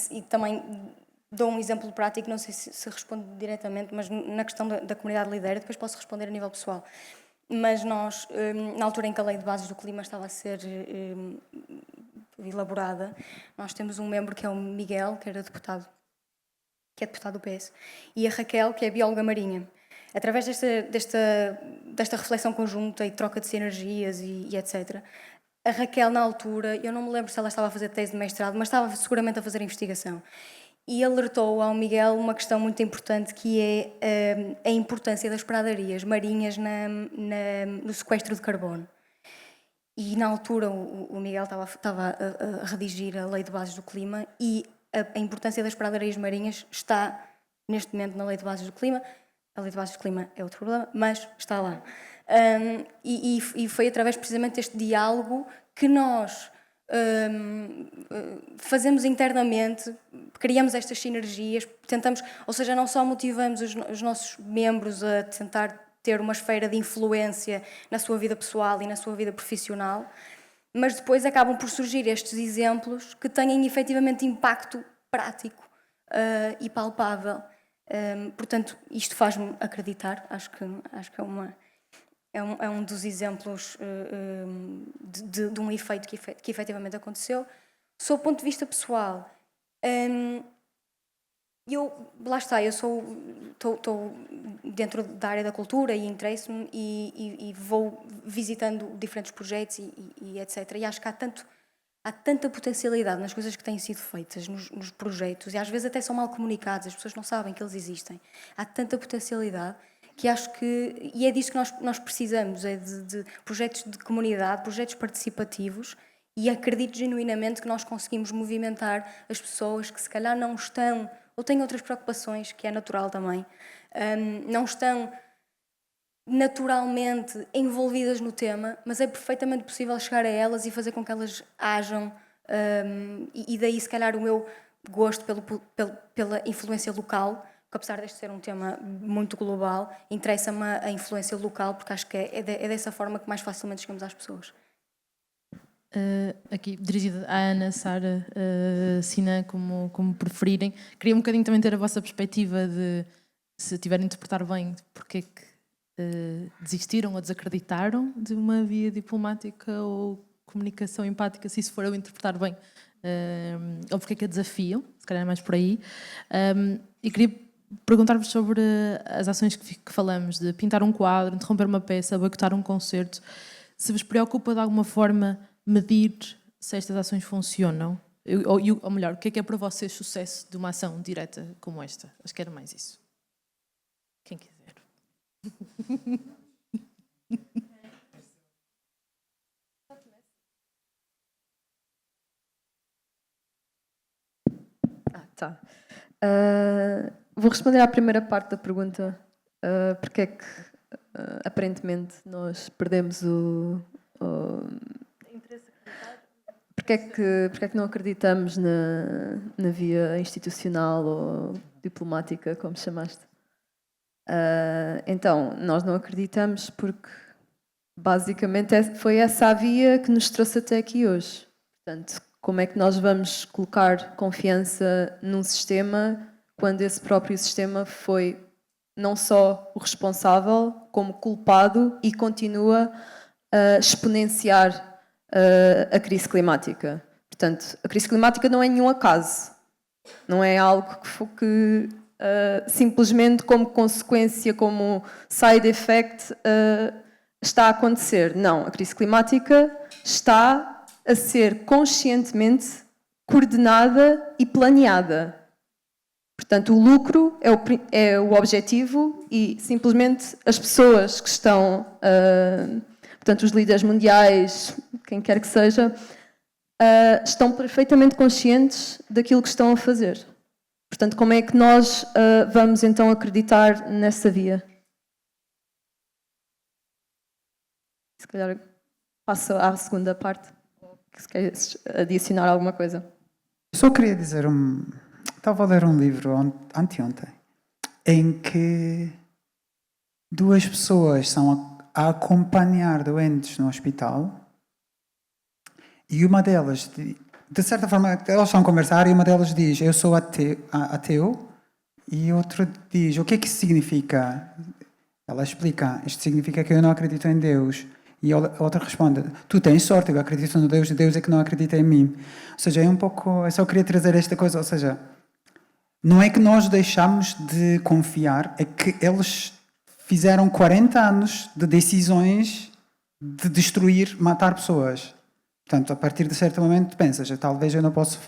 Speaker 6: E também... Dou um exemplo prático, não sei se respondo diretamente, mas na questão da comunidade Lidera, depois posso responder a nível pessoal. Mas nós, na altura em que a Lei de Bases do Clima estava a ser elaborada, nós temos um membro que é o Miguel, que é deputado do PS, e a Raquel, que é bióloga marinha. Através desta reflexão conjunta e troca de sinergias e etc., a Raquel, na altura, eu não me lembro se ela estava a fazer tese de mestrado, mas estava seguramente a fazer investigação. E alertou ao Miguel uma questão muito importante, que é a importância das pradarias marinhas no sequestro de carbono. E na altura o Miguel estava a redigir a Lei de Bases do Clima e a importância das pradarias marinhas está neste momento na Lei de Bases do Clima. A Lei de Bases do Clima é outro problema, mas está lá. E foi através precisamente deste diálogo que nós fazemos internamente, criamos estas sinergias, tentamos, ou seja, não só motivamos os nossos membros a tentar ter uma esfera de influência na sua vida pessoal e na sua vida profissional, mas depois acabam por surgir estes exemplos que têm efetivamente impacto prático e palpável. Portanto, isto faz-me acreditar, acho que é um dos exemplos de um efeito que efetivamente aconteceu. Sob o ponto de vista pessoal, lá está, eu estou dentro da área da cultura e interesso-me e vou visitando diferentes projetos e etc. E acho que há tanta potencialidade nas coisas que têm sido feitas, nos projetos, e às vezes até são mal comunicados, as pessoas não sabem que eles existem. Há tanta potencialidade que acho que, e é disso que nós precisamos, é de projetos de comunidade, projetos participativos, e acredito genuinamente que nós conseguimos movimentar as pessoas que se calhar não estão, ou têm outras preocupações, que é natural também, não estão naturalmente envolvidas no tema, mas é perfeitamente possível chegar a elas e fazer com que elas ajam, e daí se calhar o meu gosto pela influência local, que apesar deste ser um tema muito global, interessa-me a influência local, porque acho que é dessa forma que mais facilmente chegamos às pessoas.
Speaker 2: Aqui dirigida à Ana, Sara, Sinan, como preferirem. Queria um bocadinho também ter a vossa perspectiva de, se tiverem a interpretar bem, porque é que desistiram ou desacreditaram de uma via diplomática ou comunicação empática, se isso for eu interpretar bem, ou porque é que a desafiam, se calhar é mais por aí. E queria perguntar-vos sobre as ações que falamos, de pintar um quadro, interromper uma peça, boicotar um concerto. Se vos preocupa de alguma forma medir se estas ações funcionam, ou melhor, o que é para vocês sucesso de uma ação direta como esta? Acho que era mais isso. Quem quiser.
Speaker 4: Tá. Vou responder à primeira parte da pergunta. Porque é que aparentemente nós perdemos porque é que não acreditamos na via institucional ou diplomática, como chamaste? Então, nós não acreditamos porque basicamente foi essa a via que nos trouxe até aqui hoje. Portanto, como é que nós vamos colocar confiança num sistema quando esse próprio sistema foi não só o responsável, como culpado e continua a exponenciar a crise climática? Portanto, a crise climática não é nenhum acaso. Não é algo que simplesmente como consequência, como side effect, está a acontecer. Não, a crise climática está a ser conscientemente coordenada e planeada. Portanto, o lucro é o objetivo e simplesmente as pessoas que estão, portanto, os líderes mundiais, quem quer que seja, estão perfeitamente conscientes daquilo que estão a fazer. Portanto, como é que nós vamos então acreditar nessa via? Se calhar passo à segunda parte, se queres adicionar alguma coisa.
Speaker 5: Só queria dizer, estava a ler um livro anteontem, em que duas pessoas são a acompanhar doentes no hospital e uma delas, de certa forma, elas estão a conversar e uma delas diz: eu sou ateu, e outro diz: o que é que isso significa? Ela explica: isto significa que eu não acredito em Deus. E a outra responde: tu tens sorte, eu acredito no Deus, Deus é que não acredita em mim. Ou seja, é um pouco, eu só queria trazer esta coisa, ou seja, não é que nós deixamos de confiar, é que eles fizeram 40 anos de decisões de destruir, matar pessoas. Portanto, a partir de certo momento pensas: talvez eu não posso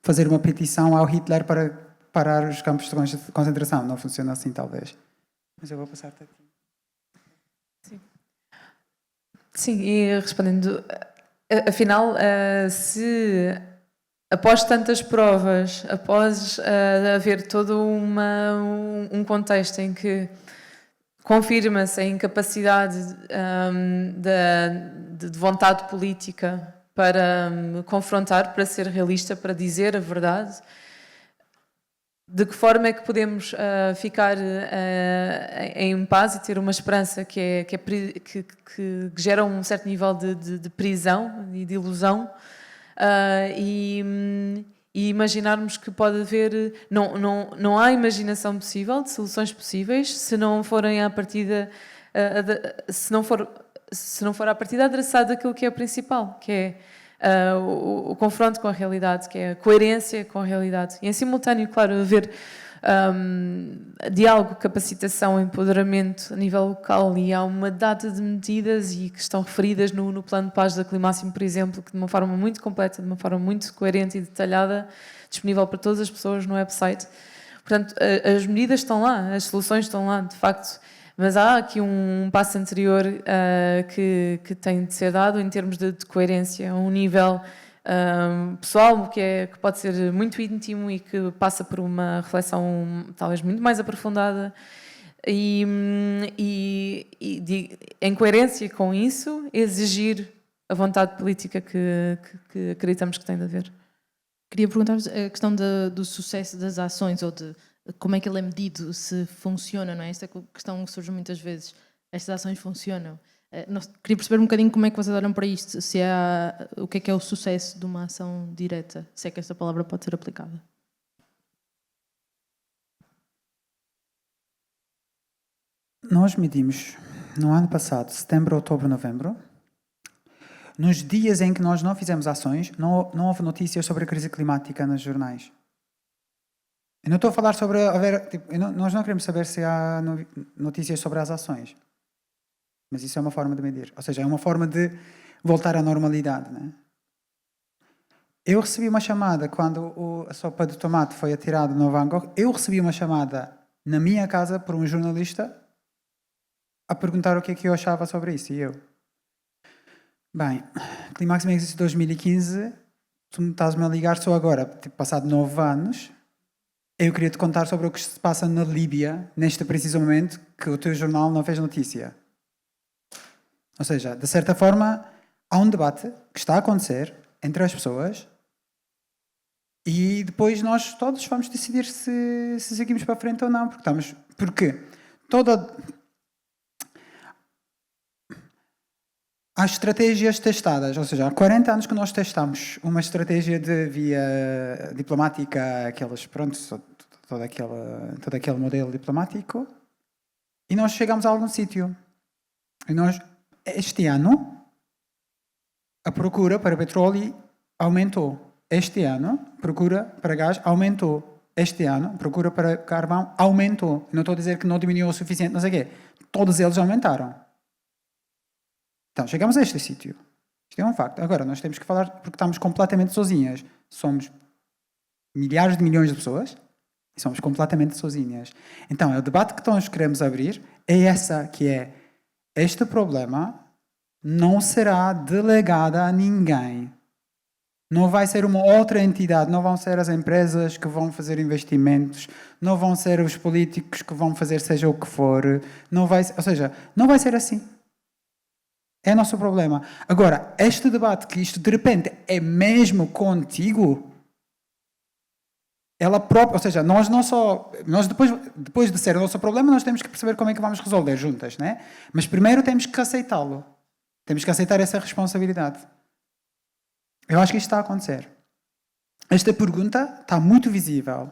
Speaker 5: fazer uma petição ao Hitler para parar os campos de concentração. Não funciona assim, talvez. Mas eu vou passar-te aqui.
Speaker 3: Sim, e respondendo, afinal, se após tantas provas, após haver todo um contexto em que confirma-se a incapacidade de vontade política para confrontar, para ser realista, para dizer a verdade. De que forma é que podemos ficar em paz e ter uma esperança que gera um certo nível de prisão e de ilusão, e imaginarmos que pode haver... Não há imaginação possível de soluções possíveis se não forem à partida... se não for à partida adereçado aquilo que é o principal, que é o confronto com a realidade, que é a coerência com a realidade. E em simultâneo, claro, haver diálogo, capacitação, empoderamento a nível local, e há uma data de medidas e que estão referidas no plano de paz da Climáximo, por exemplo, que de uma forma muito completa, de uma forma muito coerente e detalhada, disponível para todas as pessoas no website. Portanto, as medidas estão lá, as soluções estão lá, de facto. Mas há aqui um passo anterior que tem de ser dado em termos de coerência, a um nível pessoal que pode ser muito íntimo e que passa por uma reflexão talvez muito mais aprofundada e em coerência com isso, exigir a vontade política que acreditamos que tem de haver.
Speaker 2: Queria perguntar-vos a questão do sucesso das ações, ou de como é que ele é medido, se funciona, não é? Esta questão surge muitas vezes. Estas ações funcionam. Queria perceber um bocadinho como é que vocês olham para isto, se há, o que é o sucesso de uma ação direta, se é que esta palavra pode ser aplicada.
Speaker 5: Nós medimos no ano passado, setembro, outubro, novembro. Nos dias em que nós não fizemos ações, não houve notícias sobre a crise climática nos jornais. Eu não estou a falar sobre... nós não queremos saber se há notícias sobre as ações. Mas isso é uma forma de medir. Ou seja, é uma forma de voltar à normalidade. Né? Eu recebi uma chamada quando a sopa de tomate foi atirada no Van Gogh. Eu recebi uma chamada na minha casa por um jornalista a perguntar o que é que eu achava sobre isso. E eu... Bem, Climáximo existe em 2015. Tu me estás-me a ligar só agora. Passado 9 anos... Eu queria te contar sobre o que se passa na Líbia, neste preciso momento, que o teu jornal não fez notícia. Ou seja, de certa forma, há um debate que está a acontecer entre as pessoas e depois nós todos vamos decidir se seguimos para a frente ou não. Porque há estratégias testadas, ou seja, há 40 anos que nós testamos uma estratégia de via diplomática, todo aquele modelo diplomático, e nós chegamos a algum sítio. E este ano, a procura para petróleo aumentou. Este ano, a procura para gás aumentou. Este ano, a procura para carvão aumentou. Não estou a dizer que não diminuiu o suficiente, não sei o quê. Todos eles aumentaram. Então, chegamos a este sítio. Isto é um facto. Agora, nós temos que falar, porque estamos completamente sozinhas. Somos milhares de milhões de pessoas e somos completamente sozinhas. Então, o debate que nós queremos abrir é este problema não será delegado a ninguém. Não vai ser uma outra entidade, não vão ser as empresas que vão fazer investimentos, não vão ser os políticos que vão fazer seja o que for, não vai ser assim. É o nosso problema. Agora, este debate, que isto de repente é mesmo contigo, ela própria, ou seja, nós depois de ser o nosso problema, nós temos que perceber como é que vamos resolver juntas, né? Mas primeiro temos que aceitá-lo. Temos que aceitar essa responsabilidade. Eu acho que isto está a acontecer. Esta pergunta está muito visível.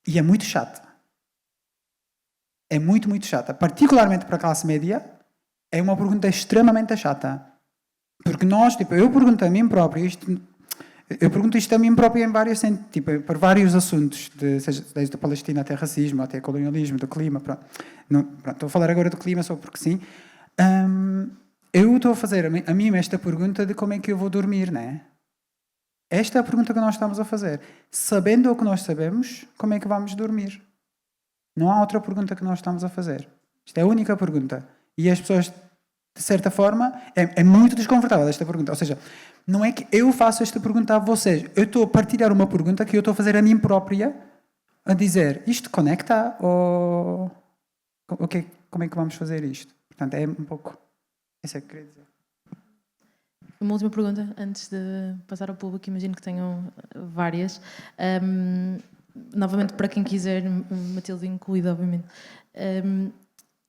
Speaker 5: E é muito chata. É muito, muito chata. Particularmente para a classe média, é uma pergunta extremamente chata. Porque eu pergunto a mim próprio, eu pergunto isto a mim próprio em vários sentidos, por vários assuntos, desde a Palestina até racismo, até colonialismo, do clima. Pronto, estou a falar agora do clima só porque sim. Eu estou a fazer a mim esta pergunta de como é que eu vou dormir, né? Esta é a pergunta que nós estamos a fazer. Sabendo o que nós sabemos, como é que vamos dormir? Não há outra pergunta que nós estamos a fazer. Isto é a única pergunta. E as pessoas, de certa forma, é muito desconfortável esta pergunta. Ou seja, não é que eu faço esta pergunta a vocês. Eu estou a partilhar uma pergunta que eu estou a fazer a mim própria, a dizer, isto conecta ou como é que vamos fazer isto? Portanto, é um pouco... Isso é que queria dizer.
Speaker 2: Uma última pergunta, antes de passar ao público, imagino que tenham várias. Novamente, para quem quiser, Matilde incluída, obviamente.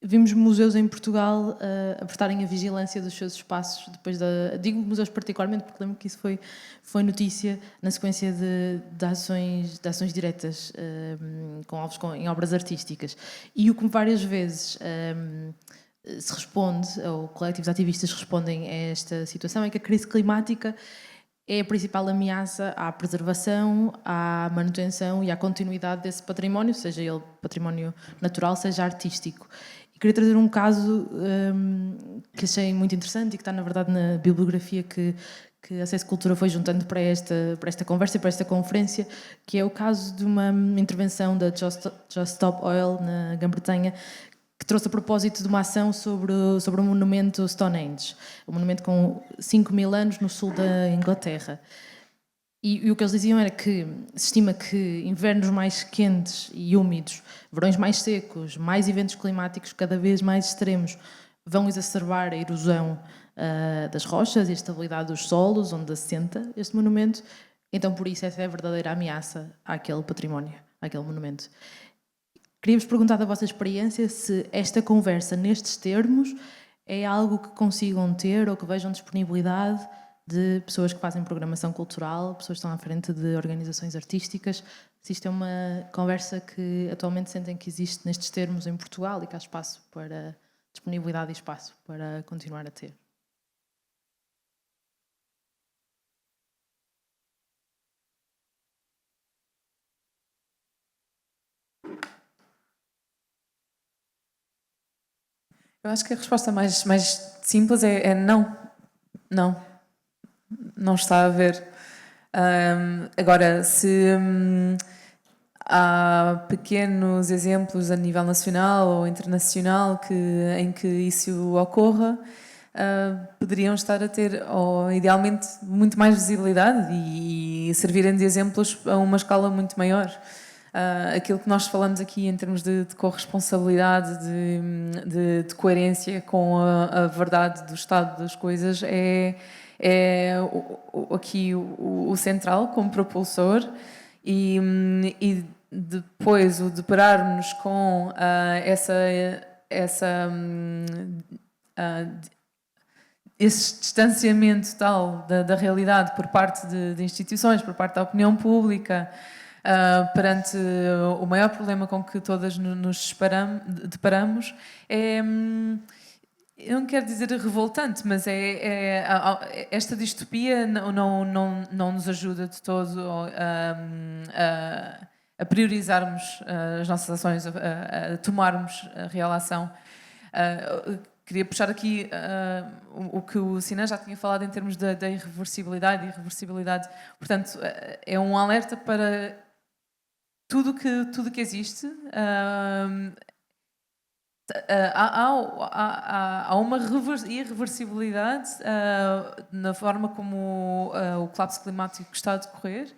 Speaker 2: Vimos museus em Portugal a prestarem a vigilância dos seus espaços, depois digo museus particularmente, porque lembro que isso foi notícia na sequência de ações diretas com alvos em obras artísticas. E o que várias vezes se responde, ou coletivos ativistas respondem a esta situação, é que a crise climática é a principal ameaça à preservação, à manutenção e à continuidade desse património, seja ele património natural, seja artístico. E queria trazer um caso que achei muito interessante e que está, na verdade, na bibliografia que Acesso Cultura foi juntando para esta conversa e para esta conferência, que é o caso de uma intervenção da Just Stop Oil na Grã-Bretanha, que trouxe a propósito de uma ação sobre o monumento Stonehenge, um monumento com 5.000 anos no sul da Inglaterra. E o que eles diziam era que se estima que invernos mais quentes e úmidos, verões mais secos, mais eventos climáticos cada vez mais extremos vão exacerbar a erosão das rochas e a estabilidade dos solos onde assenta este monumento. Então, por isso, essa é a verdadeira ameaça àquele património, àquele monumento. Queria-vos perguntar da vossa experiência se esta conversa nestes termos é algo que consigam ter ou que vejam disponibilidade de pessoas que fazem programação cultural, pessoas que estão à frente de organizações artísticas, se isto é uma conversa que atualmente sentem que existe nestes termos em Portugal e que há espaço para disponibilidade e espaço para continuar a ter.
Speaker 3: Eu acho que a resposta mais simples é não. Não está a haver. Agora, se há pequenos exemplos a nível nacional ou internacional em que isso ocorra, poderiam estar a ter, ou idealmente, muito mais visibilidade e servirem de exemplos a uma escala muito maior. Aquilo que nós falamos aqui em termos de corresponsabilidade, de coerência com a verdade do estado das coisas é aqui o central como propulsor e depois o depararmos com esse distanciamento tal da realidade por parte de instituições, por parte da opinião pública, perante o maior problema com que todas nos deparamos é, eu não quero dizer revoltante, mas esta distopia não nos ajuda de todo a priorizarmos as nossas ações, a tomarmos a real ação. Queria puxar aqui o que o Sinan já tinha falado em termos da irreversibilidade e irreversibilidade. Portanto, é um alerta para tudo que existe. Há uma irreversibilidade na forma como o colapso climático está a decorrer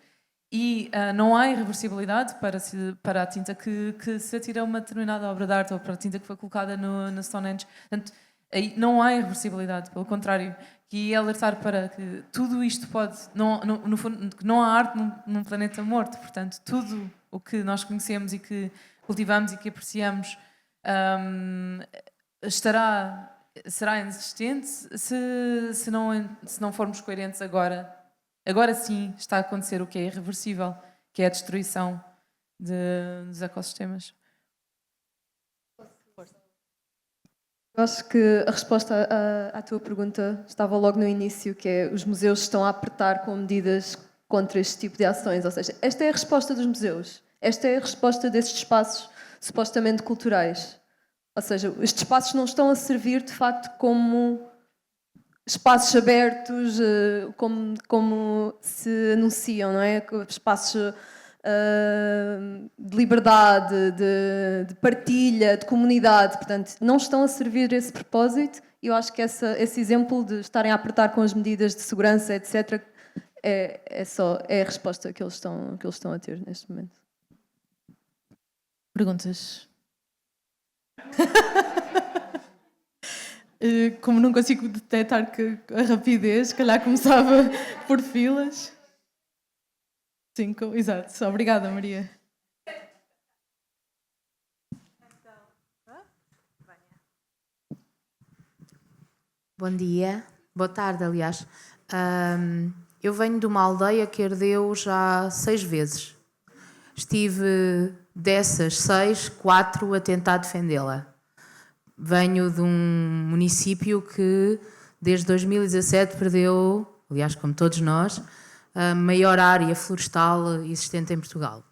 Speaker 3: e não há irreversibilidade para a tinta que se atira a uma determinada obra de arte ou para a tinta que foi colocada no Stonehenge. Portanto, aí não há irreversibilidade, pelo contrário, e alertar para que tudo isto pode, no fundo, que não há arte num planeta morto. Portanto, tudo o que nós conhecemos e que cultivamos e que apreciamos será inexistente se não formos coerentes agora. Agora sim está a acontecer o que é irreversível, que é a destruição dos ecossistemas.
Speaker 4: Eu acho que a resposta à tua pergunta estava logo no início, que é os museus estão a apertar com medidas contra este tipo de ações. Ou seja, esta é a resposta dos museus. Esta é a resposta desses espaços supostamente culturais. Ou seja, estes espaços não estão a servir, de facto, como espaços abertos, como se anunciam, não é? Espaços de liberdade, de partilha, de comunidade. Portanto, não estão a servir esse propósito e eu acho que esse exemplo de estarem a apertar com as medidas de segurança, etc., é a resposta que eles estão a ter neste momento.
Speaker 2: Perguntas? Como não consigo detectar a rapidez, se calhar começava por filas. 5, exato. Obrigada, Maria.
Speaker 7: Bom dia, boa tarde, aliás. Eu venho de uma aldeia que herdeu já 6 vezes. Estive dessas 6, 4 a tentar defendê-la. Venho de um município que desde 2017 perdeu, aliás, como todos nós, a maior área florestal existente em Portugal.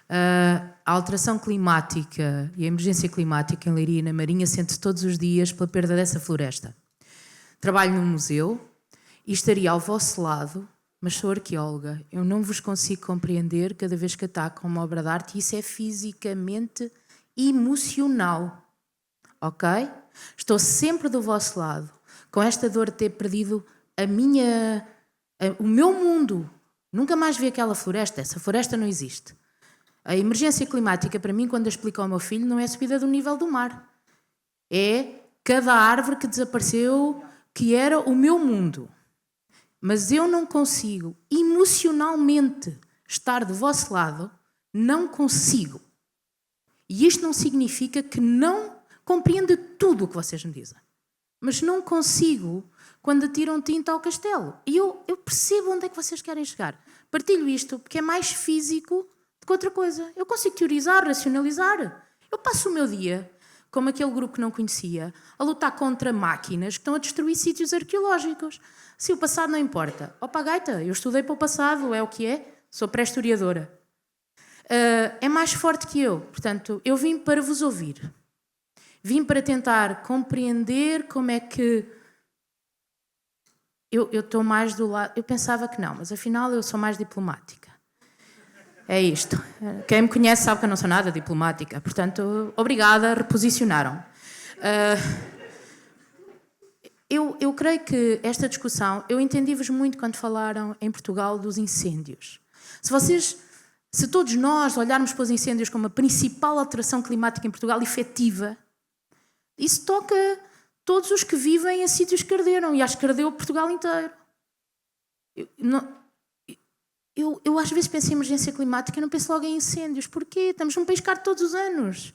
Speaker 7: A alteração climática e a emergência climática em Leiria e na Marinha sente-se todos os dias pela perda dessa floresta. Trabalho num museu e estaria ao vosso lado, mas sou arqueóloga. Eu não vos consigo compreender cada vez que atacam uma obra de arte e isso é fisicamente emocional. Ok? Estou sempre do vosso lado, com esta dor de ter perdido o meu mundo. Nunca mais vi aquela floresta. Essa floresta não existe. A emergência climática, para mim, quando a explico ao meu filho, não é a subida do nível do mar. É cada árvore que desapareceu, que era o meu mundo. Mas eu não consigo emocionalmente estar do vosso lado, não consigo. E isto não significa que não compreendo tudo o que vocês me dizem. Mas não consigo quando atiram tinta ao castelo. E eu percebo onde é que vocês querem chegar. Partilho isto porque é mais físico do que outra coisa. Eu consigo teorizar, racionalizar. Eu passo o meu dia, como aquele grupo que não conhecia, a lutar contra máquinas que estão a destruir sítios arqueológicos. Se o passado não importa. Opa, gaita, eu estudei para o passado, é o que é. Sou pré-historiadora. É mais forte que eu. Portanto, eu vim para vos ouvir. Vim para tentar compreender como é que... Eu estou mais do lado... Eu pensava que não, mas afinal eu sou mais diplomática. É isto. Quem me conhece sabe que eu não sou nada diplomática. Portanto, obrigada, reposicionaram. Eu creio que esta discussão... Eu entendi-vos muito quando falaram em Portugal dos incêndios. Se todos nós olharmos para os incêndios como a principal alteração climática em Portugal efetiva, isso toca todos os que vivem em sítios que arderam, e acho que ardeu Portugal inteiro. Eu às vezes penso em emergência climática e não penso logo em incêndios. Porquê? Estamos num país que arde todos os anos.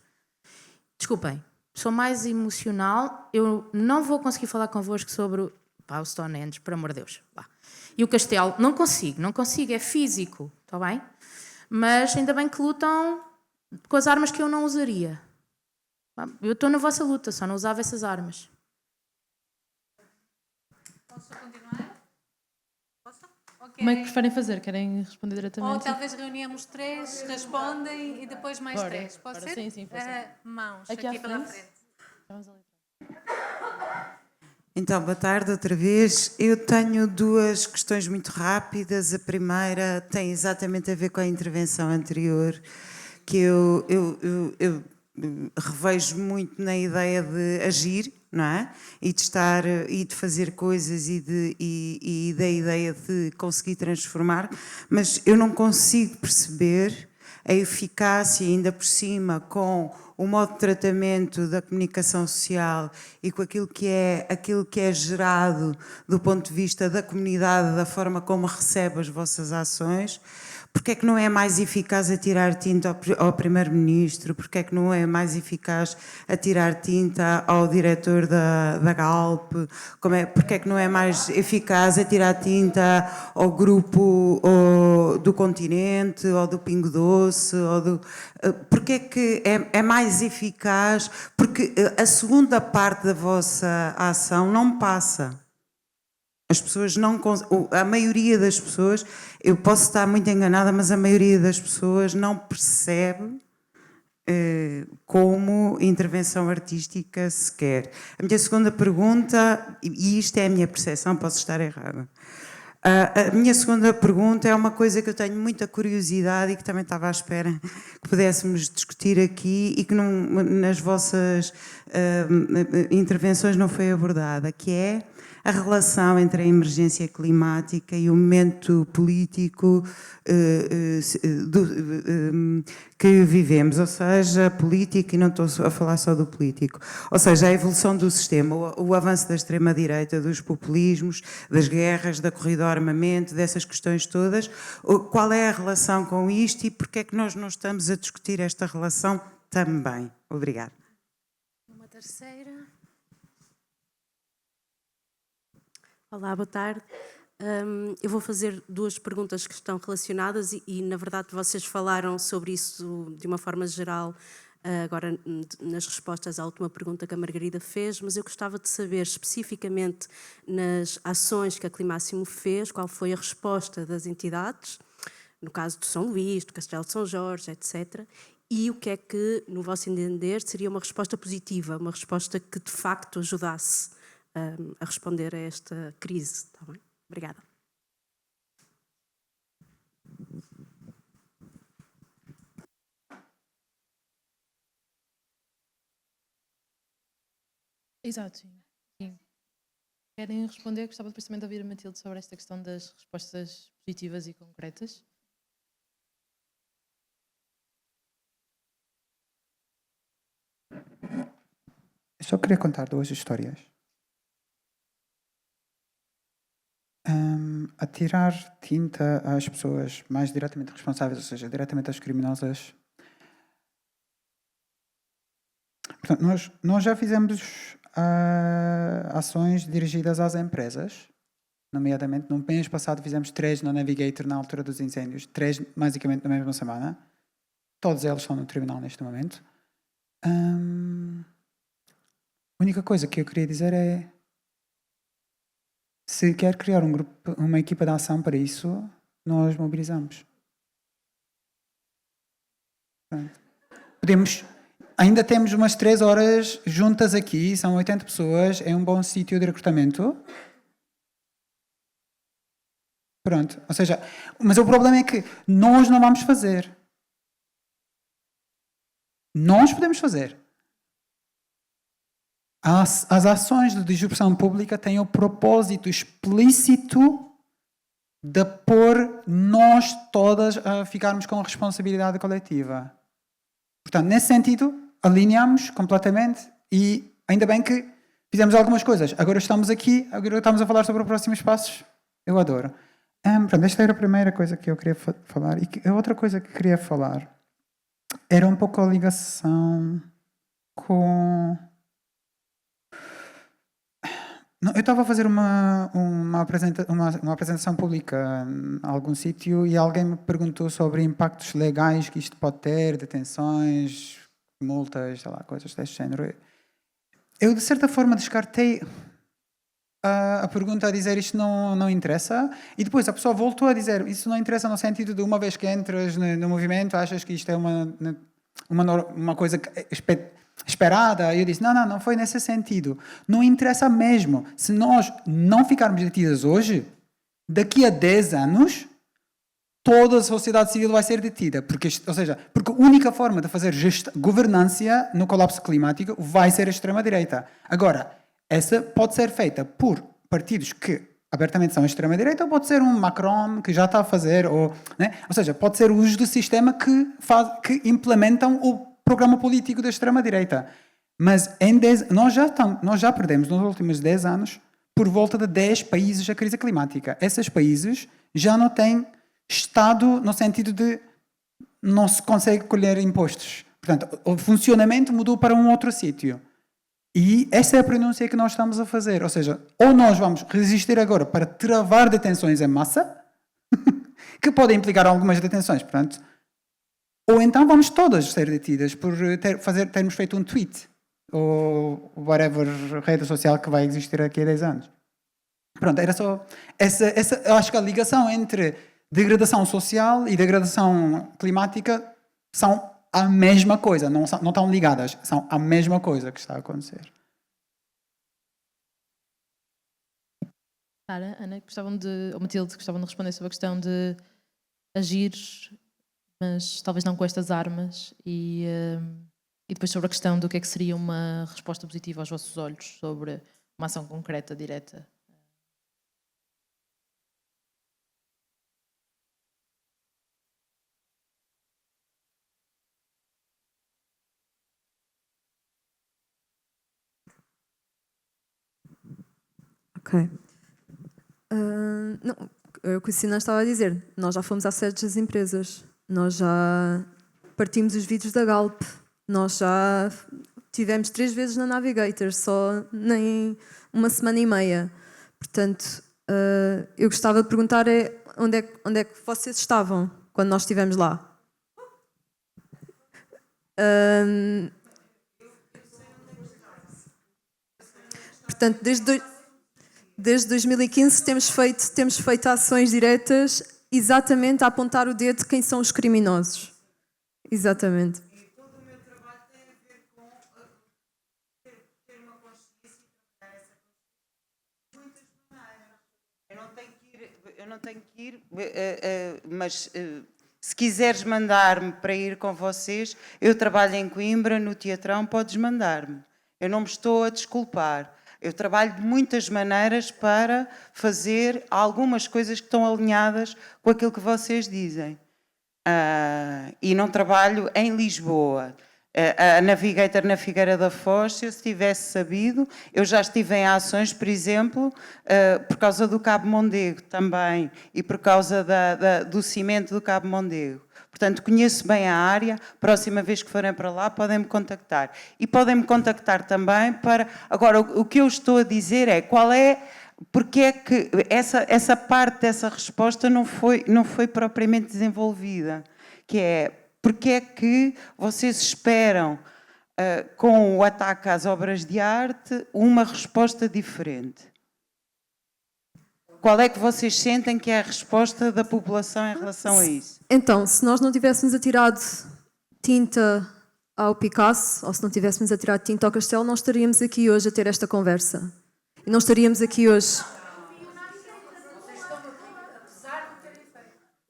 Speaker 7: Desculpem, sou mais emocional. Eu não vou conseguir falar convosco sobre o Stonehenge, por amor de Deus. E o castelo, não consigo, é físico, está bem? Mas ainda bem que lutam com as armas que eu não usaria. Eu estou na vossa luta, só não usava essas armas.
Speaker 8: Posso continuar? Posso? Okay.
Speaker 2: Como é que preferem fazer? Querem responder
Speaker 8: Ou
Speaker 2: diretamente?
Speaker 8: talvez reunimos 3, respondem e depois mais 3. Pode ser?
Speaker 2: Sim, pode ser.
Speaker 8: Mãos,
Speaker 2: Aqui
Speaker 8: aqui
Speaker 2: à
Speaker 8: pela
Speaker 2: frente.
Speaker 8: frente.
Speaker 2: Vamos ali.
Speaker 9: Então, boa tarde outra vez. Eu tenho 2 questões muito rápidas. A primeira tem exatamente a ver com a intervenção anterior, que eu revejo muito na ideia de agir, não é? E de estar e de fazer coisas e da ideia de conseguir transformar, mas eu não consigo perceber a eficácia, ainda por cima, com o modo de tratamento da comunicação social e com aquilo que é gerado do ponto de vista da comunidade, da forma como recebe as vossas ações. Porque é que não é mais eficaz atirar tinta ao Primeiro-Ministro? Porque é que não é mais eficaz atirar tinta ao diretor da Galp? Porque é que não é mais eficaz atirar tinta ao grupo do Continente, ou do Pingo Doce? Porque é que é mais eficaz? Porque a segunda parte da vossa ação não passa. As pessoas não... A maioria das pessoas, eu posso estar muito enganada, mas a maioria das pessoas não percebe como intervenção artística se quer. A minha segunda pergunta, e isto é a minha percepção, posso estar errada. A minha segunda pergunta é uma coisa que eu tenho muita curiosidade e que também estava à espera que pudéssemos discutir aqui e que nas vossas intervenções não foi abordada, que é a relação entre a emergência climática e o momento político que vivemos, ou seja, político, e não estou a falar só do político, ou seja, a evolução do sistema, o avanço da extrema-direita, dos populismos, das guerras, da corrida ao armamento, dessas questões todas, qual é a relação com isto e porque é que nós não estamos a discutir esta relação também? Obrigada.
Speaker 10: Uma terceira. Olá, boa tarde. Eu vou fazer duas perguntas que estão relacionadas e, na verdade, vocês falaram sobre isso de uma forma geral, agora nas respostas à última pergunta que a Margarida fez, mas eu gostava de saber especificamente nas ações que a Climáximo fez, qual foi a resposta das entidades, no caso do São Luís, do Castelo de São Jorge, etc., e o que é que, no vosso entender, seria uma resposta positiva, uma resposta que de facto ajudasse a responder a esta crise. Está bem? Obrigada.
Speaker 2: Exato, sim. Querem responder? Gostava depois também de ouvir a Matilde sobre esta questão das respostas positivas e concretas.
Speaker 5: Eu só queria contar duas histórias. Atirar tinta às pessoas mais diretamente responsáveis, ou seja, diretamente às criminosas. Portanto, nós já fizemos ações dirigidas às empresas, nomeadamente no mês passado fizemos 3 no Navigator na altura dos incêndios, 3 basicamente na mesma semana. Todos eles estão no tribunal neste momento. A única coisa que eu queria dizer é, se quer criar um grupo, uma equipa de ação para isso, nós mobilizamos. Ainda temos umas 3 horas juntas aqui, são 80 pessoas, é um bom sítio de recrutamento. Pronto, ou seja, mas o problema é que nós não vamos fazer. Nós podemos fazer. As ações de disrupção pública têm o propósito explícito de pôr nós todas a ficarmos com a responsabilidade coletiva. Portanto, nesse sentido, alinhamos completamente e ainda bem que fizemos algumas coisas. Agora estamos aqui, agora estamos a falar sobre os próximos passos. Eu adoro. Pronto, esta era a primeira coisa que eu queria falar. E a outra coisa que queria falar era um pouco a ligação com... Eu estava a fazer uma apresentação pública em algum sítio e alguém me perguntou sobre impactos legais que isto pode ter, detenções, multas, sei lá, coisas desse género. Eu, de certa forma, descartei a pergunta a dizer isto não interessa e depois a pessoa voltou a dizer isso não interessa no sentido de uma vez que entras no movimento achas que isto é uma coisa esperada. Eu disse, não foi nesse sentido. Não interessa mesmo. Se nós não ficarmos detidas hoje, daqui a 10 anos, toda a sociedade civil vai ser detida. Porque a única forma de fazer governância no colapso climático vai ser a extrema-direita. Agora, essa pode ser feita por partidos que abertamente são a extrema-direita ou pode ser um Macron que já está a fazer, ou seja, pode ser os do sistema que implementam o programa político da extrema-direita. Mas nós já perdemos nos últimos 10 anos por volta de 10 países a crise climática. Esses países já não têm Estado no sentido de não se consegue colher impostos. Portanto, o funcionamento mudou para um outro sítio. E essa é a pronúncia que nós estamos a fazer. Ou seja, ou nós vamos resistir agora para travar detenções em massa, que podem implicar algumas detenções, portanto, ou então vamos todas ser detidas por termos feito um tweet ou whatever rede social que vai existir aqui a 10 anos. Pronto, era só eu acho que a ligação entre degradação social e degradação climática são a mesma coisa, não estão ligadas, são a mesma coisa que está a acontecer.
Speaker 2: Sara, Ana, ou Matilde, gostavam de responder sobre a questão de agir, mas talvez não com estas armas, e depois sobre a questão do que é que seria uma resposta positiva aos vossos olhos sobre uma ação concreta, direta.
Speaker 4: Ok. Não, é o que o Sinan estava a dizer. Nós já fomos à sede das empresas. Nós já partimos os vidros da Galp. Nós já tivemos 3 vezes na Navigator, só nem uma semana e meia. Portanto, eu gostava de perguntar onde é que vocês estavam quando nós estivemos lá? Portanto, desde 2015 temos feito ações diretas exatamente a apontar o dedo de quem são os criminosos. Exatamente.
Speaker 9: E todo o meu trabalho tem a ver com ter uma consciência e trabalhar essa consciência de muitas maneiras. Eu não tenho que ir, mas se quiseres mandar-me para ir com vocês, eu trabalho em Coimbra, no Teatrão, podes mandar-me. Eu não me estou a desculpar. Eu trabalho de muitas maneiras para fazer algumas coisas que estão alinhadas com aquilo que vocês dizem. E não trabalho em Lisboa. A Navigator na Figueira da Foz, se eu tivesse sabido, eu já estive em ações, por exemplo, por causa do Cabo Mondego também e por causa do cimento do Cabo Mondego. Portanto, conheço bem a área, próxima vez que forem para lá podem-me contactar. E podem-me contactar também para... Agora, o que eu estou a dizer é porque é que essa parte dessa resposta não foi propriamente desenvolvida, que é porque é que vocês esperam, com o ataque às obras de arte, uma resposta diferente? Qual é que vocês sentem que é a resposta da população em relação a isso?
Speaker 4: Então, se nós não tivéssemos atirado tinta ao Picasso, ou se não tivéssemos atirado tinta ao Castelo, não estaríamos aqui hoje a ter esta conversa. E não estaríamos aqui hoje.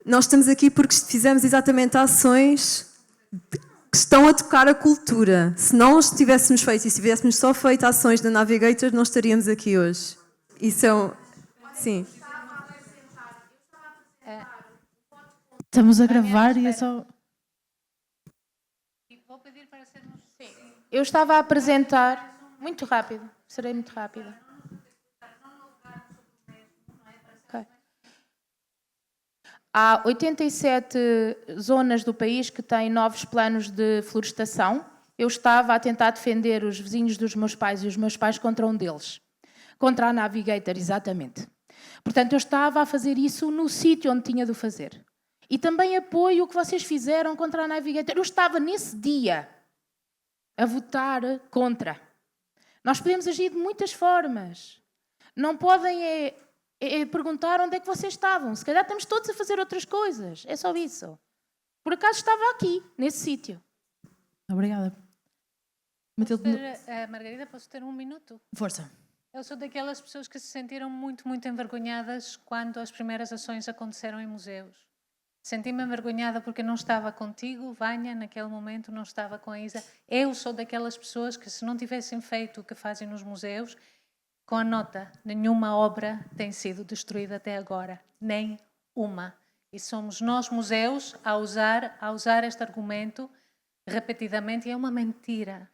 Speaker 4: Nós estamos aqui porque fizemos exatamente ações que estão a tocar a cultura. Se não as tivéssemos feito e se tivéssemos só feito ações da Navigator, não estaríamos aqui hoje. Isso é um... Sim.
Speaker 2: Estamos a gravar e é só...
Speaker 8: Vou pedir para sermos...
Speaker 7: Eu estava a apresentar... Muito rápido, serei muito rápida. Okay. Há 87 zonas do país que têm novos planos de florestação. Eu estava a tentar defender os vizinhos dos meus pais e os meus pais contra um deles. Contra a Navigator, exatamente. Portanto, eu estava a fazer isso no sítio onde tinha de o fazer. E também apoio o que vocês fizeram contra a Navigator. Eu estava nesse dia a votar contra. Nós podemos agir de muitas formas. Não podem perguntar onde é que vocês estavam. Se calhar estamos todos a fazer outras coisas. É só isso. Por acaso estava aqui, nesse sítio.
Speaker 2: Obrigada. Matilde,
Speaker 8: Margarida, posso ter um minuto?
Speaker 2: força.
Speaker 8: Eu sou daquelas pessoas que se sentiram muito, muito envergonhadas quando as primeiras ações aconteceram em museus. Senti-me envergonhada porque não estava contigo, Vânia, naquele momento não estava com a Isa. Eu sou daquelas pessoas que, se não tivessem feito o que fazem nos museus, com a nota, nenhuma obra tem sido destruída até agora. Nem uma. E somos nós, museus, a usar este argumento repetidamente, e é uma mentira.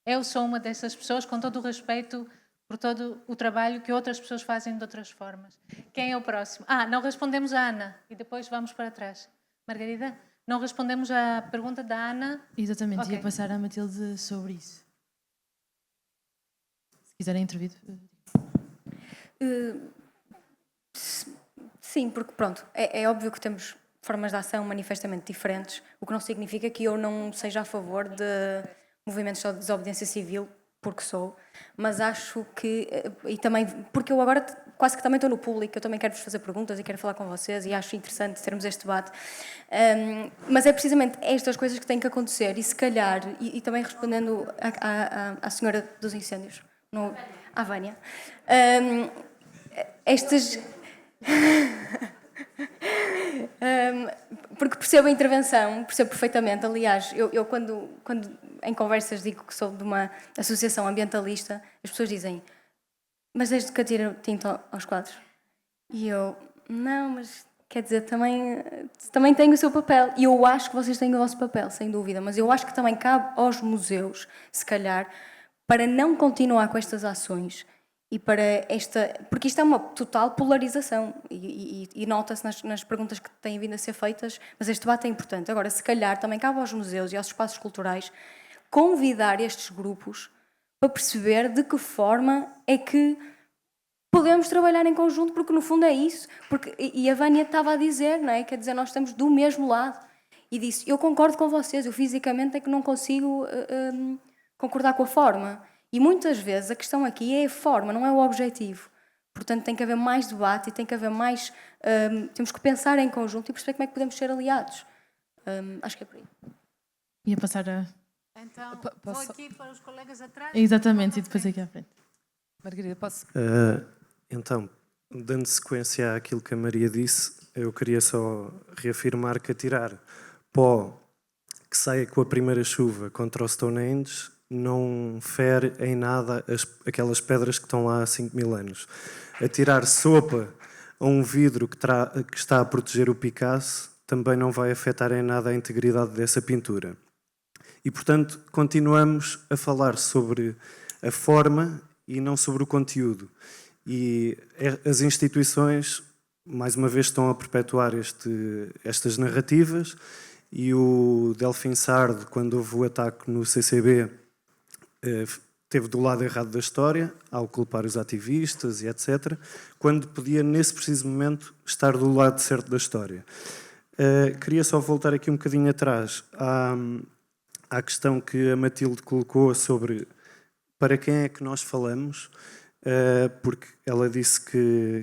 Speaker 8: Eu sou uma dessas pessoas, com todo o respeito por todo o trabalho que outras pessoas fazem de outras formas. Quem é o próximo? Não respondemos a Ana e depois vamos para trás. Margarida, não respondemos à pergunta da Ana?
Speaker 2: Exatamente,
Speaker 8: Okay.
Speaker 2: ia passar à Matilde sobre isso. Se quiserem intervir.
Speaker 6: Sim, porque pronto, é óbvio que temos formas de ação manifestamente diferentes, o que não significa que eu não seja a favor de movimentos de desobediência civil, porque sou, mas acho que, e também, porque eu agora quase que também estou no público, eu também quero vos fazer perguntas e quero falar com vocês e acho interessante termos este debate, mas é precisamente estas coisas que têm que acontecer e se calhar, e também respondendo à senhora dos incêndios, à Vânia, estas... porque percebo a intervenção, percebo perfeitamente. Aliás, eu quando em conversas digo que sou de uma associação ambientalista, as pessoas dizem: mas desde que atira tinta aos quadros? E eu: não, mas quer dizer, também tem o seu papel. E eu acho que vocês têm o vosso papel, sem dúvida, mas eu acho que também cabe aos museus, se calhar, para não continuar com estas ações, e para esta... Porque isto é uma total polarização e nota-se nas perguntas que têm vindo a ser feitas, mas este debate é importante. Agora, se calhar, também cabe aos museus e aos espaços culturais convidar estes grupos para perceber de que forma é que podemos trabalhar em conjunto, porque no fundo é isso. E a Vânia estava a dizer, não é? Quer dizer, nós estamos do mesmo lado. E disse, eu concordo com vocês, eu fisicamente é que não consigo concordar com a forma. E muitas vezes a questão aqui é a forma, não é o objetivo. Portanto, tem que haver mais debate e tem que haver mais... temos que pensar em conjunto e perceber como é que podemos ser aliados. Acho que é por aí.
Speaker 2: Ia passar a...
Speaker 8: Então, vou aqui para os colegas atrás.
Speaker 2: Exatamente, e depois aqui à frente.
Speaker 3: Margarida, posso?
Speaker 11: Então, dando sequência àquilo que a Maria disse, eu queria só reafirmar que atirar pó que saia com a primeira chuva contra o Stonehenge não fere em nada aquelas pedras que estão lá há 5.000 anos. Atirar sopa a um vidro que está a proteger o Picasso também não vai afetar em nada a integridade dessa pintura. E, portanto, continuamos a falar sobre a forma e não sobre o conteúdo. E as instituições, mais uma vez, estão a perpetuar estas narrativas, e o Delfim Sardo, quando houve o ataque no CCB, esteve do lado errado da história, ao culpar os ativistas e etc., quando podia, nesse preciso momento, estar do lado certo da história. Queria só voltar aqui um bocadinho atrás à questão que a Matilde colocou sobre para quem é que nós falamos, porque ela disse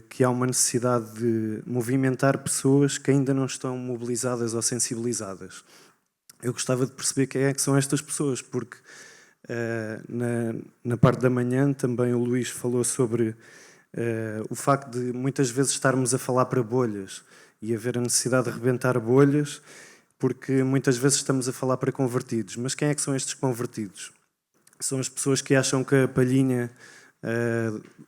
Speaker 11: que há uma necessidade de movimentar pessoas que ainda não estão mobilizadas ou sensibilizadas. Eu gostava de perceber quem é que são estas pessoas, porque na parte da manhã também o Luís falou sobre o facto de muitas vezes estarmos a falar para bolhas e haver a necessidade de rebentar bolhas, porque muitas vezes estamos a falar para convertidos. Mas quem é que são estes convertidos? São as pessoas que acham que a palhinha